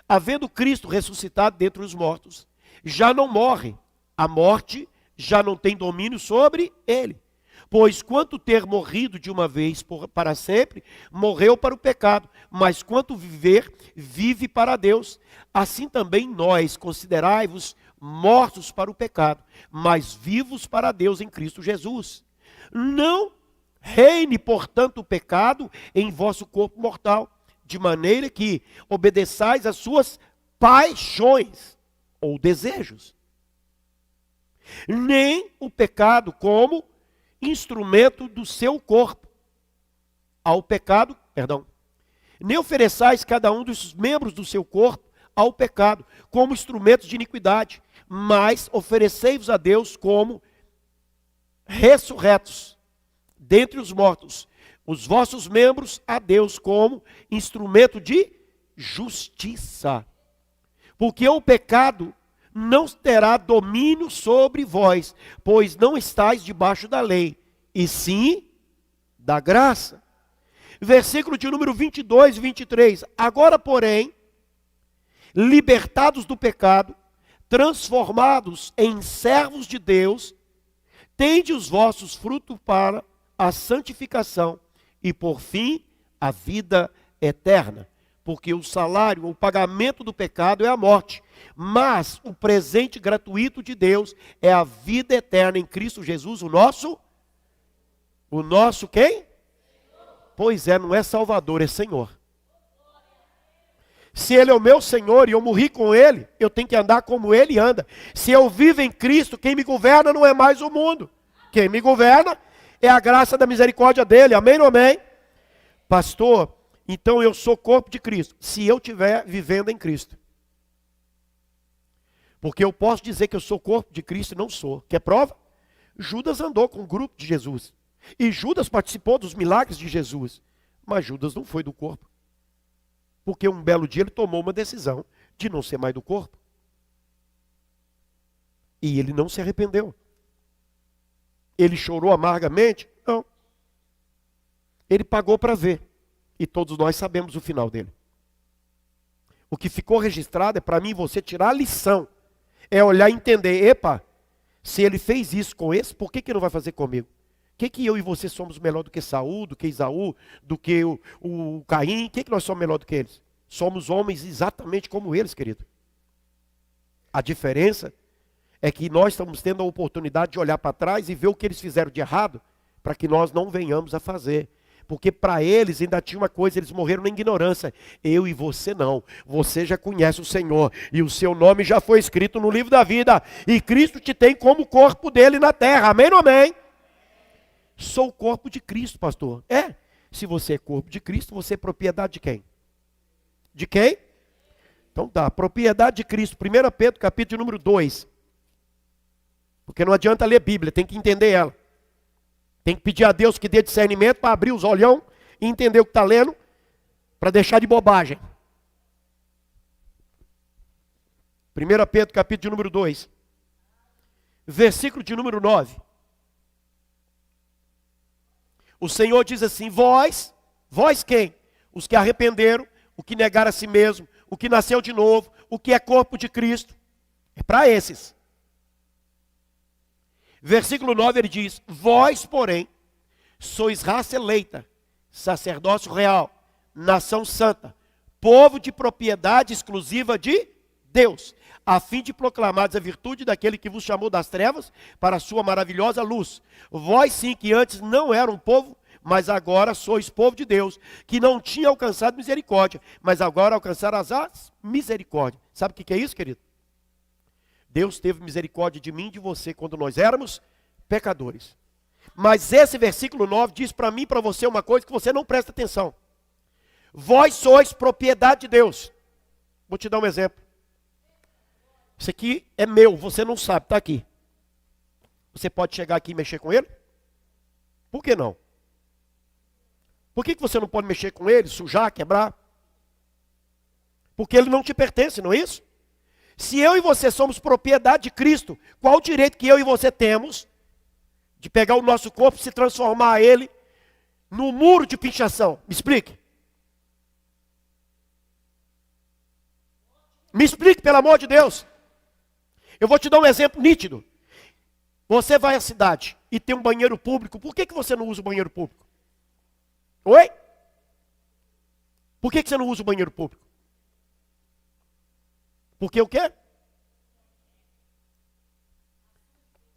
havendo Cristo ressuscitado dentre os mortos, já não morre, a morte já não tem domínio sobre ele. Pois quanto ter morrido de uma vez para sempre, morreu para o pecado, mas quanto viver, vive para Deus. Assim também nós considerai-vos mortos para o pecado, mas vivos para Deus em Cristo Jesus. Não reine, portanto, o pecado em vosso corpo mortal, de maneira que obedeçais às suas paixões ou desejos. Nem o pecado como instrumento do seu corpo ao pecado, nem ofereçais cada um dos membros do seu corpo ao pecado como instrumentos de iniquidade, mas oferecei-vos a Deus como ressurretos dentre os mortos, os vossos membros a Deus como instrumento de justiça. Porque o pecado não terá domínio sobre vós, pois não estáis debaixo da lei, e sim da graça. Versículo de número 22 e 23. Agora, porém, libertados do pecado, transformados em servos de Deus, tende os vossos frutos para a santificação e, por fim, a vida eterna. Porque o salário, o pagamento do pecado é a morte, mas o presente gratuito de Deus é a vida eterna em Cristo Jesus, o nosso quem? Pois é, não é Salvador, é Senhor. Se Ele é o meu Senhor e eu morri com Ele, eu tenho que andar como Ele anda. Se eu vivo em Cristo, quem me governa não é mais o mundo. Quem me governa é a graça da misericórdia dEle. Amém ou amém? Pastor, então eu sou corpo de Cristo, se eu estiver vivendo em Cristo. Porque eu posso dizer que eu sou corpo de Cristo e não sou. Quer prova? Judas andou com o grupo de Jesus. E Judas participou dos milagres de Jesus. Mas Judas não foi do corpo. Porque um belo dia ele tomou uma decisão de não ser mais do corpo. E ele não se arrependeu. Ele chorou amargamente? Não. Ele pagou para ver. E todos nós sabemos o final dele. O que ficou registrado é para mim e você tirar a lição. É olhar e entender, epa, se ele fez isso com esse, por que não vai fazer comigo? Que eu e você somos melhor do que Saul, do que Esaú, do que o Caim? Que nós somos melhor do que eles? Somos homens exatamente como eles, querido. A diferença é que nós estamos tendo a oportunidade de olhar para trás e ver o que eles fizeram de errado, para que nós não venhamos a fazer. Porque para eles ainda tinha uma coisa, eles morreram na ignorância. Eu e você não. Você já conhece o Senhor. E o seu nome já foi escrito no livro da vida. E Cristo te tem como corpo dele na terra. Amém ou amém? Sou o corpo de Cristo, pastor. É. Se você é corpo de Cristo, você é propriedade de quem? De quem? Então tá. Propriedade de Cristo. 1 Pedro, capítulo número 2. Porque não adianta ler Bíblia, tem que entender ela. Tem que pedir a Deus que dê discernimento para abrir os olhão e entender o que está lendo, para deixar de bobagem. 1 Pedro, capítulo número 2, versículo de número 9. O Senhor diz assim, vós quem? Os que arrependeram, o que negaram a si mesmo, o que nasceu de novo, o que é corpo de Cristo. É para esses. Versículo 9 ele diz, vós, porém, sois raça eleita, sacerdócio real, nação santa, povo de propriedade exclusiva de Deus, a fim de proclamares a virtude daquele que vos chamou das trevas para a sua maravilhosa luz. Vós sim que antes não eram povo, mas agora sois povo de Deus, que não tinha alcançado misericórdia, mas agora alcançaram as misericórdia. Sabe o que é isso, querido? Deus teve misericórdia de mim e de você quando nós éramos pecadores. Mas esse versículo 9 diz para mim e para você uma coisa que você não presta atenção. Vós sois propriedade de Deus. Vou te dar um exemplo. Isso aqui é meu, você não sabe, está aqui. Você pode chegar aqui e mexer com ele? Por que não? Por que você não pode mexer com ele, sujar, quebrar? Porque ele não te pertence, não é isso? Se eu e você somos propriedade de Cristo, qual o direito que eu e você temos de pegar o nosso corpo e se transformar ele no muro de pichação? Me explique. Me explique, pelo amor de Deus. Eu vou te dar um exemplo nítido. Você vai à cidade e tem um banheiro público. Por que você não usa o banheiro público? Oi? Por que você não usa o banheiro público? Porque o quê? Ele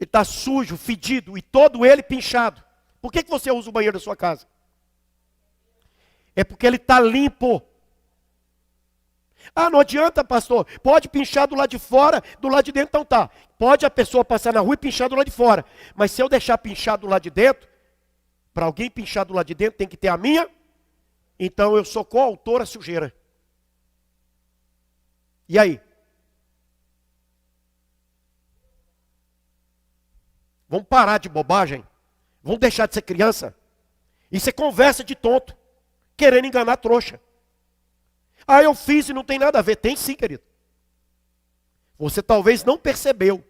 está sujo, fedido e todo ele pinchado. Por que você usa o banheiro da sua casa? É porque ele está limpo. Ah, não adianta, pastor. Pode pinchar do lado de fora, do lado de dentro, então tá. Pode a pessoa passar na rua e pinchar do lado de fora. Mas se eu deixar pinchar do lado de dentro, para alguém pinchar do lado de dentro tem que ter a minha. Então eu sou coautor à sujeira. E aí? Vamos parar de bobagem. Vamos deixar de ser criança. Isso é conversa de tonto. Querendo enganar trouxa. Ah, eu fiz e não tem nada a ver. Tem sim, querido. Você talvez não percebeu.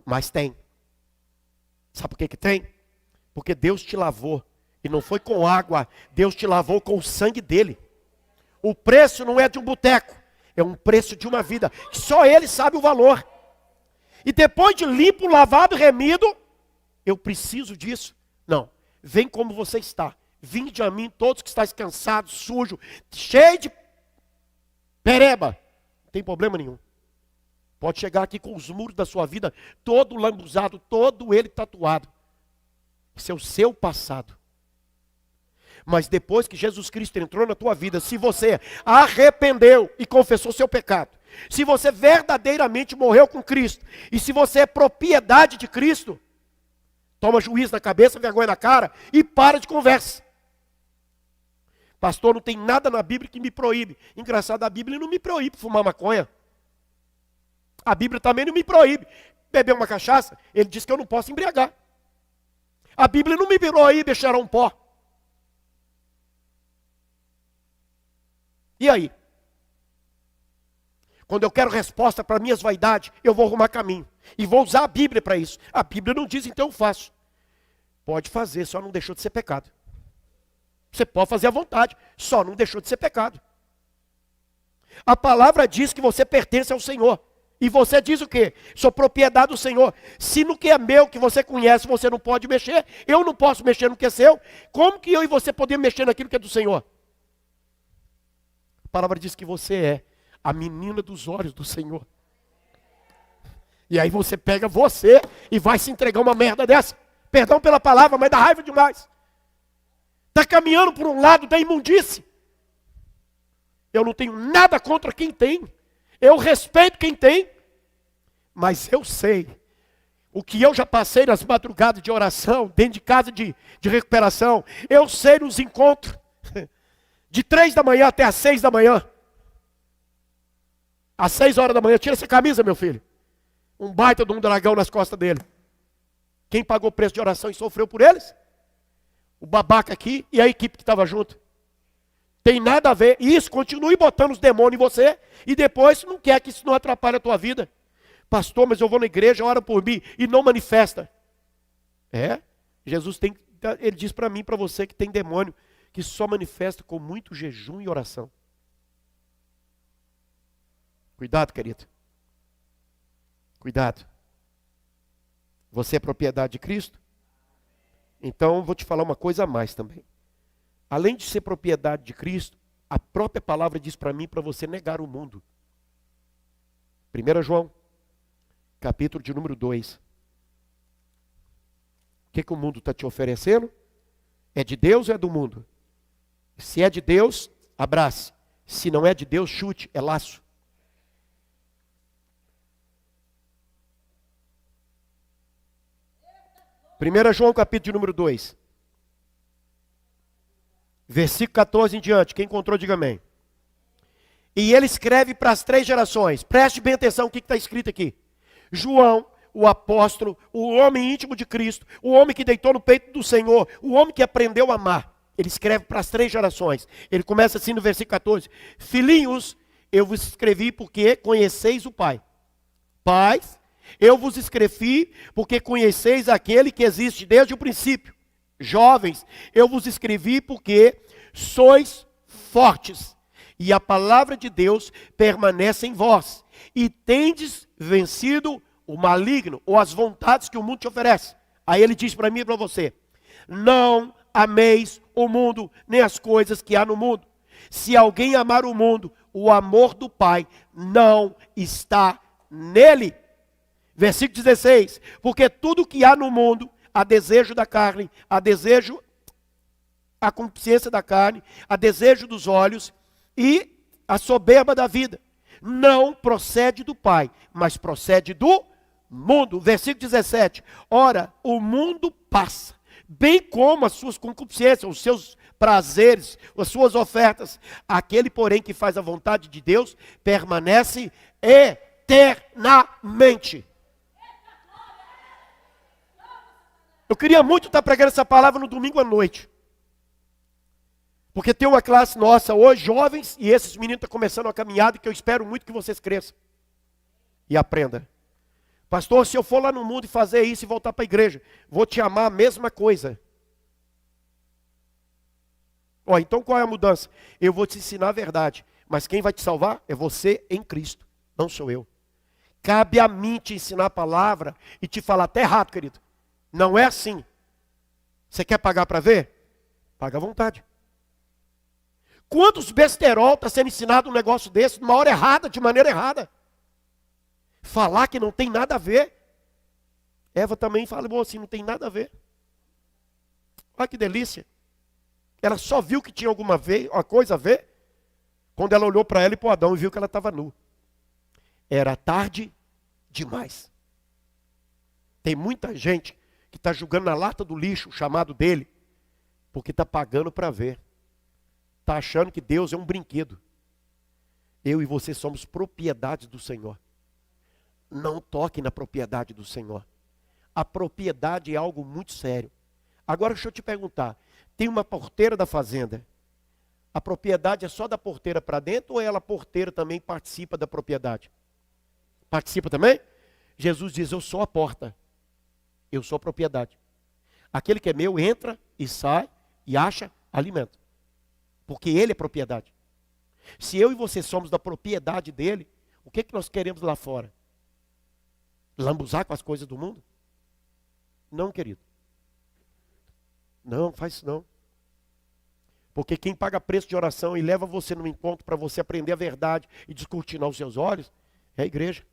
Mas tem. Sabe por que tem? Porque Deus te lavou. E não foi com água. Deus te lavou com o sangue dele. O preço não é de um boteco. É um preço de uma vida. Que só ele sabe o valor. E depois de limpo, lavado e remido, eu preciso disso. Não, vem como você está. Vinde a mim todos que estáis cansados, sujos, cheios de pereba. Não tem problema nenhum. Pode chegar aqui com os muros da sua vida todo lambuzado, todo ele tatuado. Isso é o seu passado. Mas depois que Jesus Cristo entrou na tua vida, se você arrependeu e confessou seu pecado, se você verdadeiramente morreu com Cristo, e se você é propriedade de Cristo, toma juízo na cabeça, vergonha na cara e para de conversa. Pastor, não tem nada na Bíblia que me proíbe. Engraçado, a Bíblia não me proíbe fumar maconha. A Bíblia também não me proíbe beber uma cachaça. Ele diz que eu não posso embriagar. A Bíblia não me proíbe cheirar um pó. E aí? Quando eu quero resposta para minhas vaidades, eu vou arrumar caminho. E vou usar a Bíblia para isso. A Bíblia não diz, então eu faço. Pode fazer, só não deixou de ser pecado. Você pode fazer à vontade, só não deixou de ser pecado. A palavra diz que você pertence ao Senhor. E você diz o quê? Sou propriedade do Senhor. Se no que é meu, que você conhece, você não pode mexer, eu não posso mexer no que é seu, como que eu e você podemos mexer naquilo que é do Senhor? A palavra diz que você é a menina dos olhos do Senhor. E aí você pega você e vai se entregar uma merda dessa. Perdão pela palavra, mas dá raiva demais. Está caminhando por um lado da imundície. Eu não tenho nada contra quem tem. Eu respeito quem tem. Mas eu sei o que eu já passei nas madrugadas de oração, dentro de casa de recuperação. Eu sei nos encontros. De 3 da manhã até às 6 da manhã. Às 6 horas da manhã, tira essa camisa, meu filho. Um baita de um dragão nas costas dele. Quem pagou o preço de oração e sofreu por eles? O babaca aqui e a equipe que estava junto. Tem nada a ver. Isso, continue botando os demônios em você. E depois não quer que isso não atrapalhe a tua vida. Pastor, mas eu vou na igreja, ora por mim e não manifesta. Jesus ele diz para mim, para você que tem demônio, que só manifesta com muito jejum e oração. Cuidado, querido. Cuidado. Você é propriedade de Cristo? Então, vou te falar uma coisa a mais também. Além de ser propriedade de Cristo, a própria palavra diz para mim, para você negar o mundo. 1 João, capítulo de número 2. O que o mundo está te oferecendo? É de Deus ou é do mundo? Se é de Deus, abrace. Se não é de Deus, chute, é laço. Primeira João, capítulo de número 2. Versículo 14 em diante. Quem encontrou, diga amém. E ele escreve para as 3 gerações. Preste bem atenção o que está escrito aqui. João, o apóstolo, o homem íntimo de Cristo, o homem que deitou no peito do Senhor, o homem que aprendeu a amar. Ele escreve para as 3 gerações. Ele começa assim no versículo 14. Filhinhos, eu vos escrevi porque conheceis o Pai. Pais, eu vos escrevi porque conheceis aquele que existe desde o princípio. Jovens, eu vos escrevi porque sois fortes. E a palavra de Deus permanece em vós. E tendes vencido o maligno, ou as vontades que o mundo te oferece. Aí ele diz para mim e para você. Não ameis o mundo, nem as coisas que há no mundo. Se alguém amar o mundo, o amor do Pai não está nele. Versículo 16, porque tudo que há no mundo, há desejo da carne, a consciência da carne, a desejo dos olhos e a soberba da vida, não procede do Pai, mas procede do mundo. Versículo 17, ora, o mundo passa, bem como as suas concupiscências, os seus prazeres, as suas ofertas. Aquele, porém, que faz a vontade de Deus, permanece eternamente. Eu queria muito estar pregando essa palavra no domingo à noite. Porque tem uma classe nossa hoje, jovens, e esses meninos estão começando a caminhada, que eu espero muito que vocês cresçam. E aprendam. Pastor, se eu for lá no mundo e fazer isso e voltar para a igreja, vou te amar a mesma coisa. Então qual é a mudança? Eu vou te ensinar a verdade. Mas quem vai te salvar é você em Cristo, não sou eu. Cabe a mim te ensinar a palavra e te falar, até errado, querido. Não é assim. Você quer pagar para ver? Paga à vontade. Quantos besterol está sendo ensinado um negócio desse, de uma hora errada, de maneira errada? Falar que não tem nada a ver. Eva também fala, bom, assim, não tem nada a ver. Olha que delícia. Ela só viu que tinha alguma coisa a ver quando ela olhou para ela e para o Adão e viu que ela estava nua. Era tarde demais. Tem muita gente que está jogando na lata do lixo o chamado dele, porque está pagando para ver. Está achando que Deus é um brinquedo. Eu e você somos propriedade do Senhor. Não toque na propriedade do Senhor. A propriedade é algo muito sério. Agora deixa eu te perguntar, tem uma porteira da fazenda. A propriedade é só da porteira para dentro ou ela, a porteira, também participa da propriedade? Participa também? Jesus diz, eu sou a porta. Eu sou a propriedade. Aquele que é meu entra e sai e acha alimento. Porque ele é propriedade. Se eu e você somos da propriedade dele, o que nós queremos lá fora? Lambuzar com as coisas do mundo? Não, querido. Não, faz isso não. Porque quem paga preço de oração e leva você num encontro para você aprender a verdade e descortinar os seus olhos, é a igreja.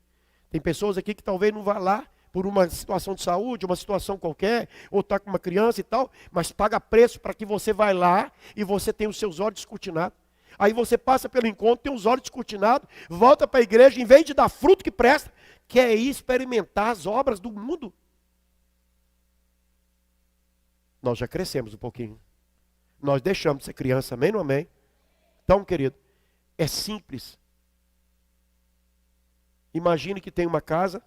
Tem pessoas aqui que talvez não vá lá por uma situação de saúde, uma situação qualquer, ou está com uma criança e tal, mas paga preço para que você vá lá e você tenha os seus olhos descortinados. Aí você passa pelo encontro, tem os olhos descortinados, volta para a igreja, em vez de dar fruto que presta, quer ir experimentar as obras do mundo. Nós já crescemos um pouquinho. Nós deixamos de ser criança, amém ou amém? Então, querido, é simples. Imagine que tem uma casa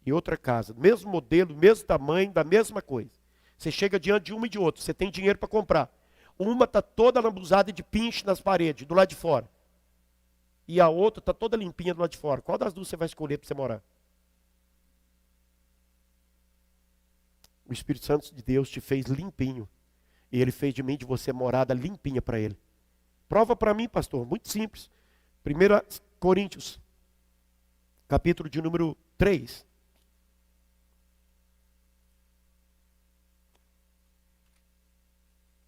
e outra casa, mesmo modelo, mesmo tamanho, da mesma coisa. Você chega diante de uma e de outra, você tem dinheiro para comprar. Uma está toda lambuzada de pinche nas paredes, do lado de fora. E a outra está toda limpinha do lado de fora. Qual das duas você vai escolher para você morar? O Espírito Santo de Deus te fez limpinho. E ele fez de mim, de você, morada limpinha para ele. Prova para mim, pastor, muito simples. 1 Coríntios, capítulo de número 3.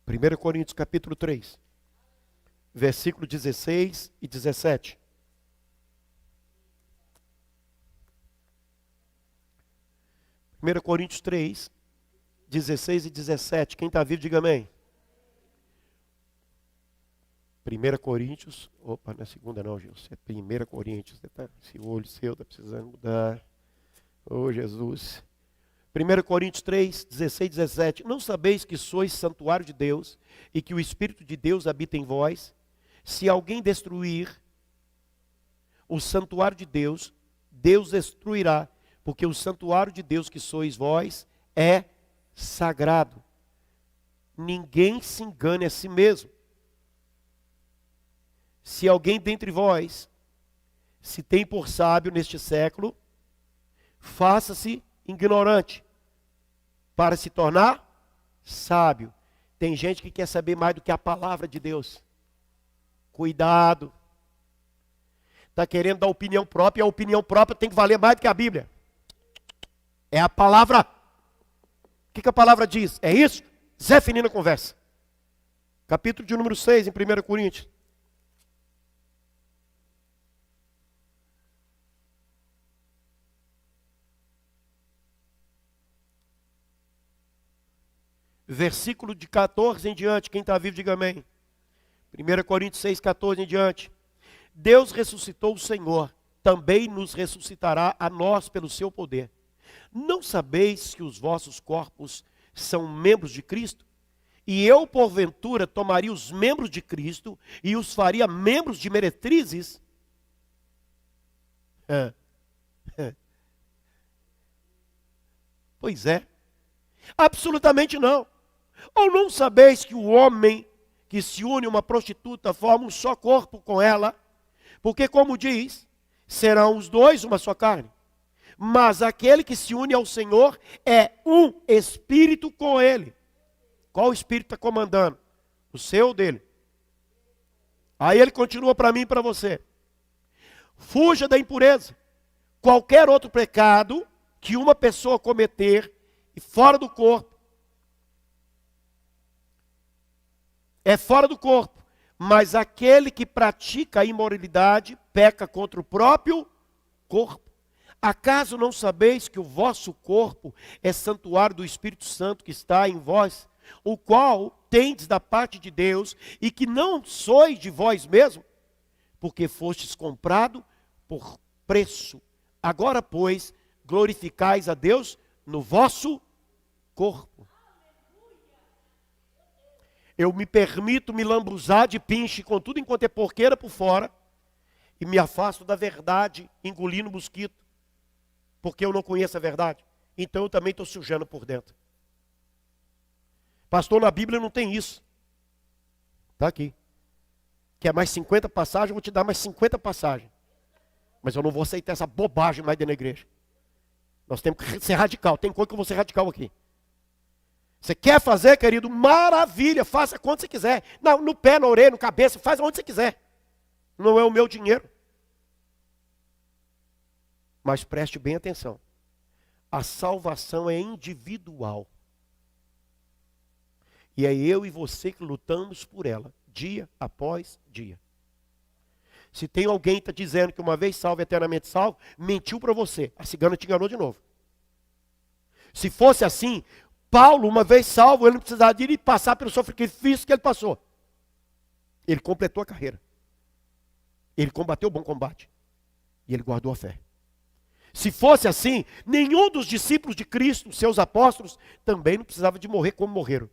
Primeiro Coríntios, capítulo 3. Versículo 16 e 17. 1 Coríntios 3, 16 e 17. Quem está vivo, diga amém. 1 Coríntios, opa, não é segunda não, Gilson, é 1 Coríntios. Esse olho seu está precisando mudar. Oh, Jesus. 1 Coríntios 3, 16 e 17. Não sabeis que sois santuário de Deus e que o Espírito de Deus habita em vós? Se alguém destruir o santuário de Deus, Deus destruirá, porque o santuário de Deus que sois vós é sagrado. Ninguém se engane a si mesmo. Se alguém dentre vós se tem por sábio neste século, faça-se ignorante, para se tornar sábio. Tem gente que quer saber mais do que a palavra de Deus. Cuidado. Está querendo dar opinião própria, e a opinião própria tem que valer mais do que a Bíblia. É a palavra. O que a palavra diz? É isso? Zé Finino conversa. Capítulo de número 6, em 1 Coríntios. Versículo de 14 em diante. Quem está vivo, diga amém. 1 Coríntios 6, 14 em diante. Deus ressuscitou o Senhor, também nos ressuscitará a nós pelo seu poder. Não sabeis que os vossos corpos são membros de Cristo? E eu, porventura, tomaria os membros de Cristo e os faria membros de meretrizes? Pois é. Absolutamente não. Ou não sabeis que o homem que se une a uma prostituta forma um só corpo com ela? Porque, como diz, serão os dois uma só carne. Mas aquele que se une ao Senhor é um espírito com ele. Qual espírito está comandando? O seu ou dele? Aí ele continua para mim e para você. Fuja da impureza. Qualquer outro pecado que uma pessoa cometer, e fora do corpo. É fora do corpo. Mas aquele que pratica a imoralidade peca contra o próprio corpo. Acaso não sabeis que o vosso corpo é santuário do Espírito Santo que está em vós, o qual tendes da parte de Deus, e que não sois de vós mesmo, porque fostes comprado por preço. Agora, pois, glorificais a Deus no vosso corpo. Eu me permito me lambuzar de pinche com tudo enquanto é porqueira por fora, e me afasto da verdade, engolindo mosquito, porque eu não conheço a verdade. Então eu também estou sujando por dentro. Pastor, na Bíblia não tem isso. Está aqui. Quer mais 50 passagens? Eu vou te dar mais 50 passagens. Mas eu não vou aceitar essa bobagem mais dentro da igreja. Nós temos que ser radical. Tem coisa que eu vou ser radical aqui. Você quer fazer, querido? Maravilha. Faça quando você quiser. No pé, na orelha, na cabeça. Faz onde você quiser. Não é o meu dinheiro. Mas preste bem atenção. A salvação é individual. E é eu e você que lutamos por ela, dia após dia. Se tem alguém que está dizendo que uma vez salvo, eternamente salvo, mentiu para você. A cigana te enganou de novo. Se fosse assim, Paulo, uma vez salvo, ele não precisava de ir passar pelo sacrifício que ele passou. Ele completou a carreira. Ele combateu o bom combate. E ele guardou a fé. Se fosse assim, nenhum dos discípulos de Cristo, seus apóstolos, também não precisava de morrer como morreram.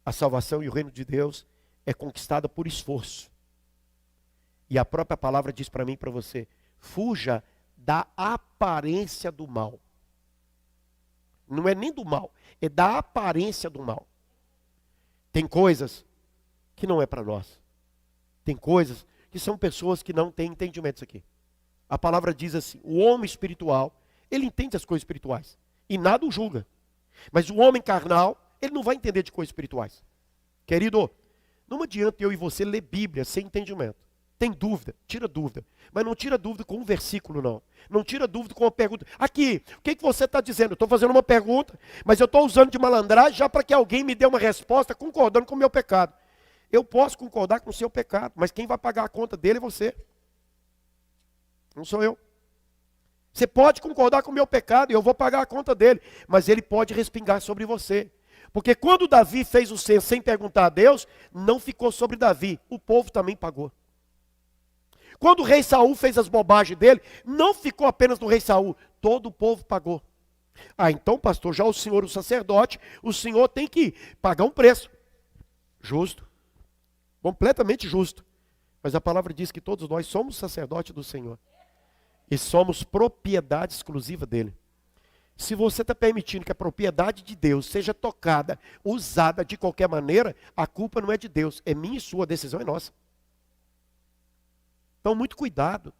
A salvação e o reino de Deus é conquistada por esforço. E a própria palavra diz para mim e para você, fuja da aparência do mal. Não é nem do mal, é da aparência do mal. Tem coisas que não é para nós. Tem coisas que são pessoas que não têm entendimento disso aqui. A palavra diz assim, o homem espiritual, ele entende as coisas espirituais. E nada o julga. Mas o homem carnal, ele não vai entender de coisas espirituais. Querido, não adianta eu e você ler Bíblia sem entendimento. Tem dúvida, tira dúvida. Mas não tira dúvida com um versículo, não. Não tira dúvida com uma pergunta. Aqui, o que você está dizendo? Eu estou fazendo uma pergunta, mas eu estou usando de malandragem já para que alguém me dê uma resposta concordando com o meu pecado. Eu posso concordar com o seu pecado, mas quem vai pagar a conta dele é você. Não sou eu. Você pode concordar com o meu pecado e eu vou pagar a conta dele, mas ele pode respingar sobre você. Porque quando Davi fez o censo sem perguntar a Deus, não ficou sobre Davi, o povo também pagou. Quando o rei Saul fez as bobagens dele, não ficou apenas no rei Saul, todo o povo pagou. Ah, então pastor, já o senhor, o sacerdote, o senhor tem que pagar um preço. Justo. Completamente justo. Mas a palavra diz que todos nós somos sacerdotes do Senhor. E somos propriedade exclusiva dele. Se você está permitindo que a propriedade de Deus seja tocada, usada de qualquer maneira, a culpa não é de Deus, é minha e sua, a decisão é nossa. Então, muito cuidado.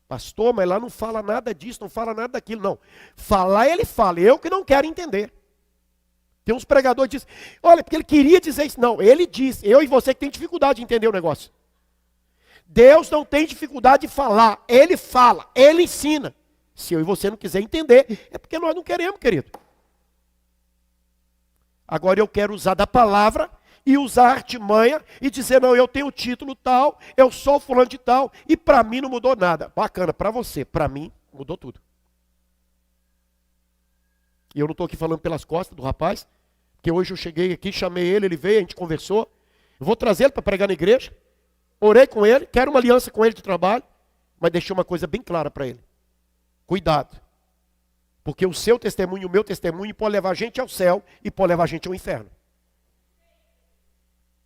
Pastor, mas lá não fala nada disso, não fala nada daquilo. Não. Falar, ele fala, eu que não quero entender. Tem uns pregadores que dizem, olha, porque ele queria dizer isso. Não, ele diz, eu e você que tem dificuldade de entender o negócio. Deus não tem dificuldade de falar, ele fala, ele ensina. Se eu e você não quiser entender, é porque nós não queremos, querido. Agora eu quero usar da palavra e usar a artimanha e dizer, não, eu tenho o título tal, eu sou fulano de tal, e para mim não mudou nada. Bacana, para você, para mim mudou tudo. E eu não estou aqui falando pelas costas do rapaz, porque hoje eu cheguei aqui, chamei ele, ele veio, a gente conversou. Eu vou trazer ele para pregar na igreja. Orei com ele, quero uma aliança com ele de trabalho, mas deixei uma coisa bem clara para ele. Cuidado. Porque o seu testemunho e o meu testemunho pode levar a gente ao céu e pode levar a gente ao inferno.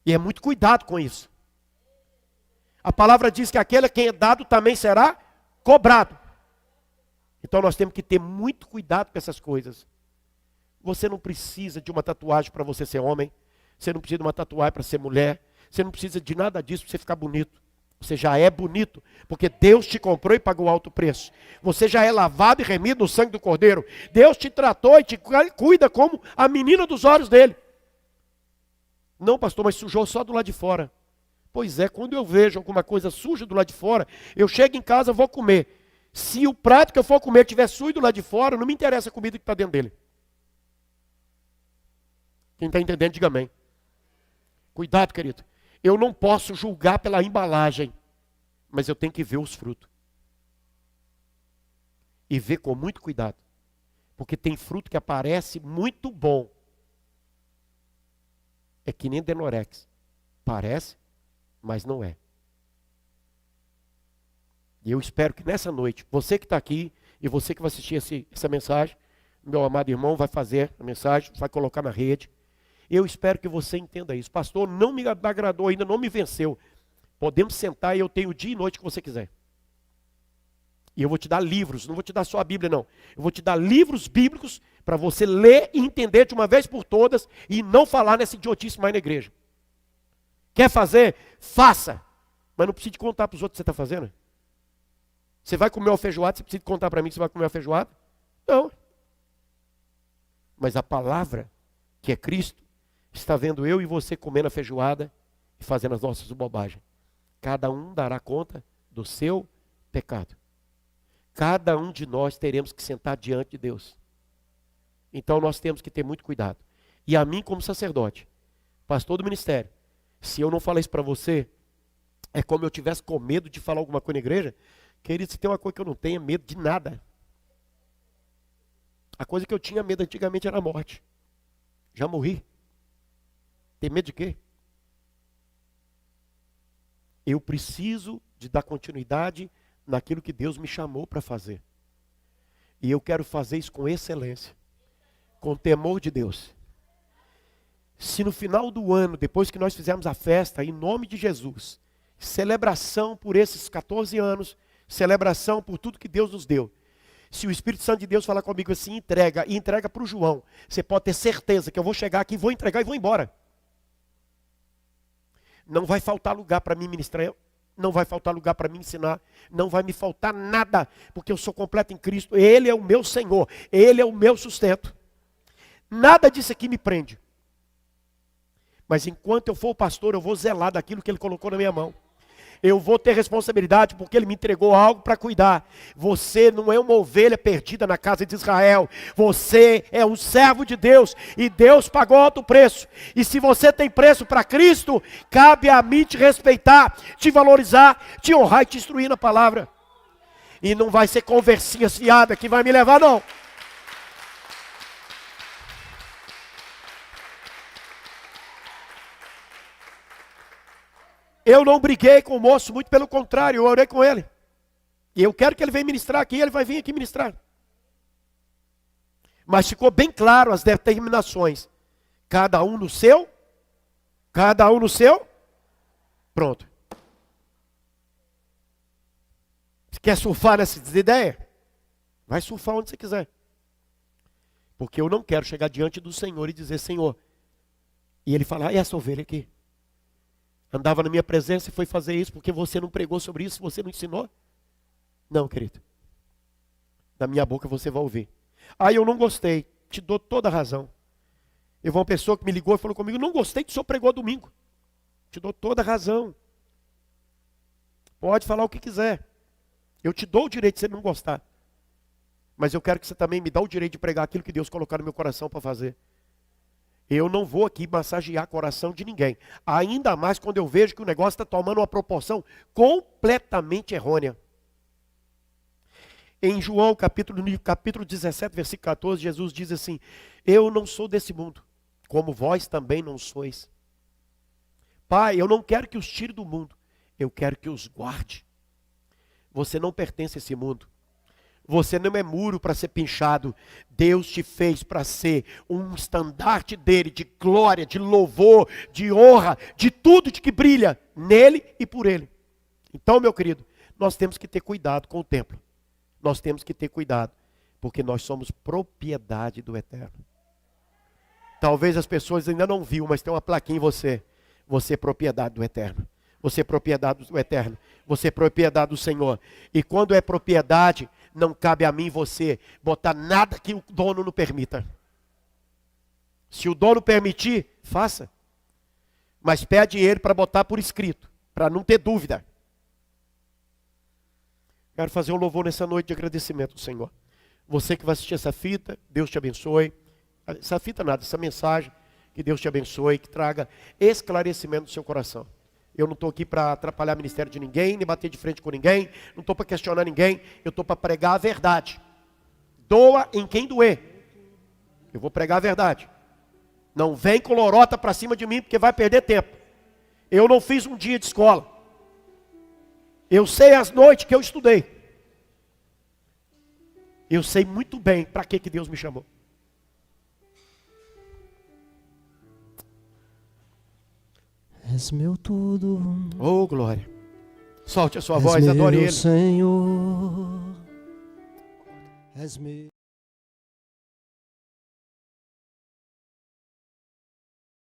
E é muito cuidado com isso. A palavra diz que aquele a quem é dado também será cobrado. Então nós temos que ter muito cuidado com essas coisas. Você não precisa de uma tatuagem para você ser homem. Você não precisa de uma tatuagem para ser mulher. Você não precisa de nada disso para você ficar bonito. Você já é bonito, porque Deus te comprou e pagou alto preço. Você já é lavado e remido no sangue do Cordeiro. Deus te tratou e te cuida como a menina dos olhos dele. Não, pastor, mas sujou só do lado de fora. Pois é, quando eu vejo alguma coisa suja do lado de fora, eu chego em casa, vou comer. Se o prato que eu for comer estiver sujo lá de fora, não me interessa a comida que está dentro dele. Quem está entendendo, diga amém. Cuidado, querido. Eu não posso julgar pela embalagem, mas eu tenho que ver os frutos. E ver com muito cuidado. Porque tem fruto que aparece muito bom. É que nem Denorex. Parece, mas não é. E eu espero que nessa noite, você que está aqui e você que vai assistir essa mensagem, meu amado irmão vai fazer a mensagem, vai colocar na rede. Eu espero que você entenda isso. Pastor, não me agradou ainda, não me venceu. Podemos sentar e eu tenho o dia e noite que você quiser. E eu vou te dar livros, não vou te dar só a Bíblia não. Eu vou te dar livros bíblicos para você ler e entender de uma vez por todas e não falar nessa idiotice mais na igreja. Quer fazer? Faça. Mas não precisa contar para os outros o que você está fazendo. Você vai comer uma feijoada, você precisa contar para mim que você vai comer uma feijoada? Não. Mas a palavra, que é Cristo, está vendo eu e você comendo a feijoada e fazendo as nossas bobagens. Cada um dará conta do seu pecado. Cada um de nós teremos que sentar diante de Deus. Então nós temos que ter muito cuidado. E a mim como sacerdote, pastor do ministério, se eu não falar isso para você, é como eu tivesse com medo de falar alguma coisa na igreja. Querido, se tem uma coisa que eu não tenho, é medo de nada. A coisa que eu tinha medo antigamente era a morte. Já morri. Tem medo de quê? Eu preciso de dar continuidade naquilo que Deus me chamou para fazer. E eu quero fazer isso com excelência. Com temor de Deus. Se no final do ano, depois que nós fizermos a festa, em nome de Jesus, celebração por esses 14 anos, celebração por tudo que Deus nos deu. Se o Espírito Santo de Deus falar comigo assim, entrega, e entrega para o João, você pode ter certeza que eu vou chegar aqui, vou entregar e vou embora. Não vai faltar lugar para mim ministrar, não vai faltar lugar para mim ensinar, não vai me faltar nada, porque eu sou completo em Cristo, Ele é o meu Senhor, Ele é o meu sustento. Nada disso aqui me prende. Mas enquanto eu for o pastor, eu vou zelar daquilo que Ele colocou na minha mão. Eu vou ter responsabilidade porque Ele me entregou algo para cuidar. Você não é uma ovelha perdida na casa de Israel. Você é um servo de Deus. E Deus pagou alto preço. E se você tem preço para Cristo, cabe a mim te respeitar, te valorizar, te honrar e te instruir na palavra. E não vai ser conversinha fiada que vai me levar, não. Eu não briguei com o moço, muito pelo contrário, eu orei com ele. E eu quero que ele venha ministrar aqui, ele vai vir aqui ministrar. Mas ficou bem claro as determinações. Cada um no seu, pronto. Você quer surfar nessas ideias? Vai surfar onde você quiser. Porque eu não quero chegar diante do Senhor e dizer, Senhor, e Ele falar, e essa ovelha aqui? Andava na minha presença e foi fazer isso porque você não pregou sobre isso, você não ensinou? Não, querido. Da minha boca você vai ouvir. Ah, eu não gostei. Te dou toda a razão. Eu vi uma pessoa que me ligou e falou comigo, não gostei que o senhor pregou domingo. Te dou toda a razão. Pode falar o que quiser. Eu te dou o direito de você não gostar. Mas eu quero que você também me dê o direito de pregar aquilo que Deus colocou no meu coração para fazer. Eu não vou aqui massagear o coração de ninguém. Ainda mais quando eu vejo que o negócio está tomando uma completamente errônea. Em João, capítulo 17, versículo 14, Jesus diz assim, eu não sou desse mundo, como vós também não sois. Pai, eu não quero que os tire do mundo, eu quero que os guarde. Você não pertence a esse mundo. Você não é muro para ser pinchado. Deus te fez para ser um estandarte dele, de glória, de louvor, de honra, de tudo de que brilha nele e por ele. Então, meu querido, nós temos que ter cuidado com o templo. Nós temos que ter cuidado, porque nós somos propriedade do Eterno. Talvez as pessoas ainda não viram, mas tem uma plaquinha em você. Você é propriedade do Eterno. Você é propriedade do Eterno. Você é propriedade do Senhor. E quando é propriedade, não cabe a mim e você botar nada que o dono não permita. Se o dono permitir, faça. Mas pede ele para botar por escrito, para não ter dúvida. Quero fazer um louvor nessa noite de agradecimento ao Senhor. Você que vai assistir essa fita, Deus te abençoe. Essa fita nada, essa mensagem, que Deus te abençoe, que traga esclarecimento no seu coração. Eu não estou aqui para atrapalhar o ministério de ninguém, nem bater de frente com ninguém, não estou para questionar ninguém, eu estou para pregar a verdade. Doa em quem doer. Eu vou pregar a verdade. Não vem com lorota para cima de mim, porque vai perder tempo. Eu não fiz um dia de escola. Eu sei as noites que eu estudei. Eu sei muito bem para que Deus me chamou. És meu tudo. Oh, glória. Solte a sua voz, adore Ele. Senhor. És meu.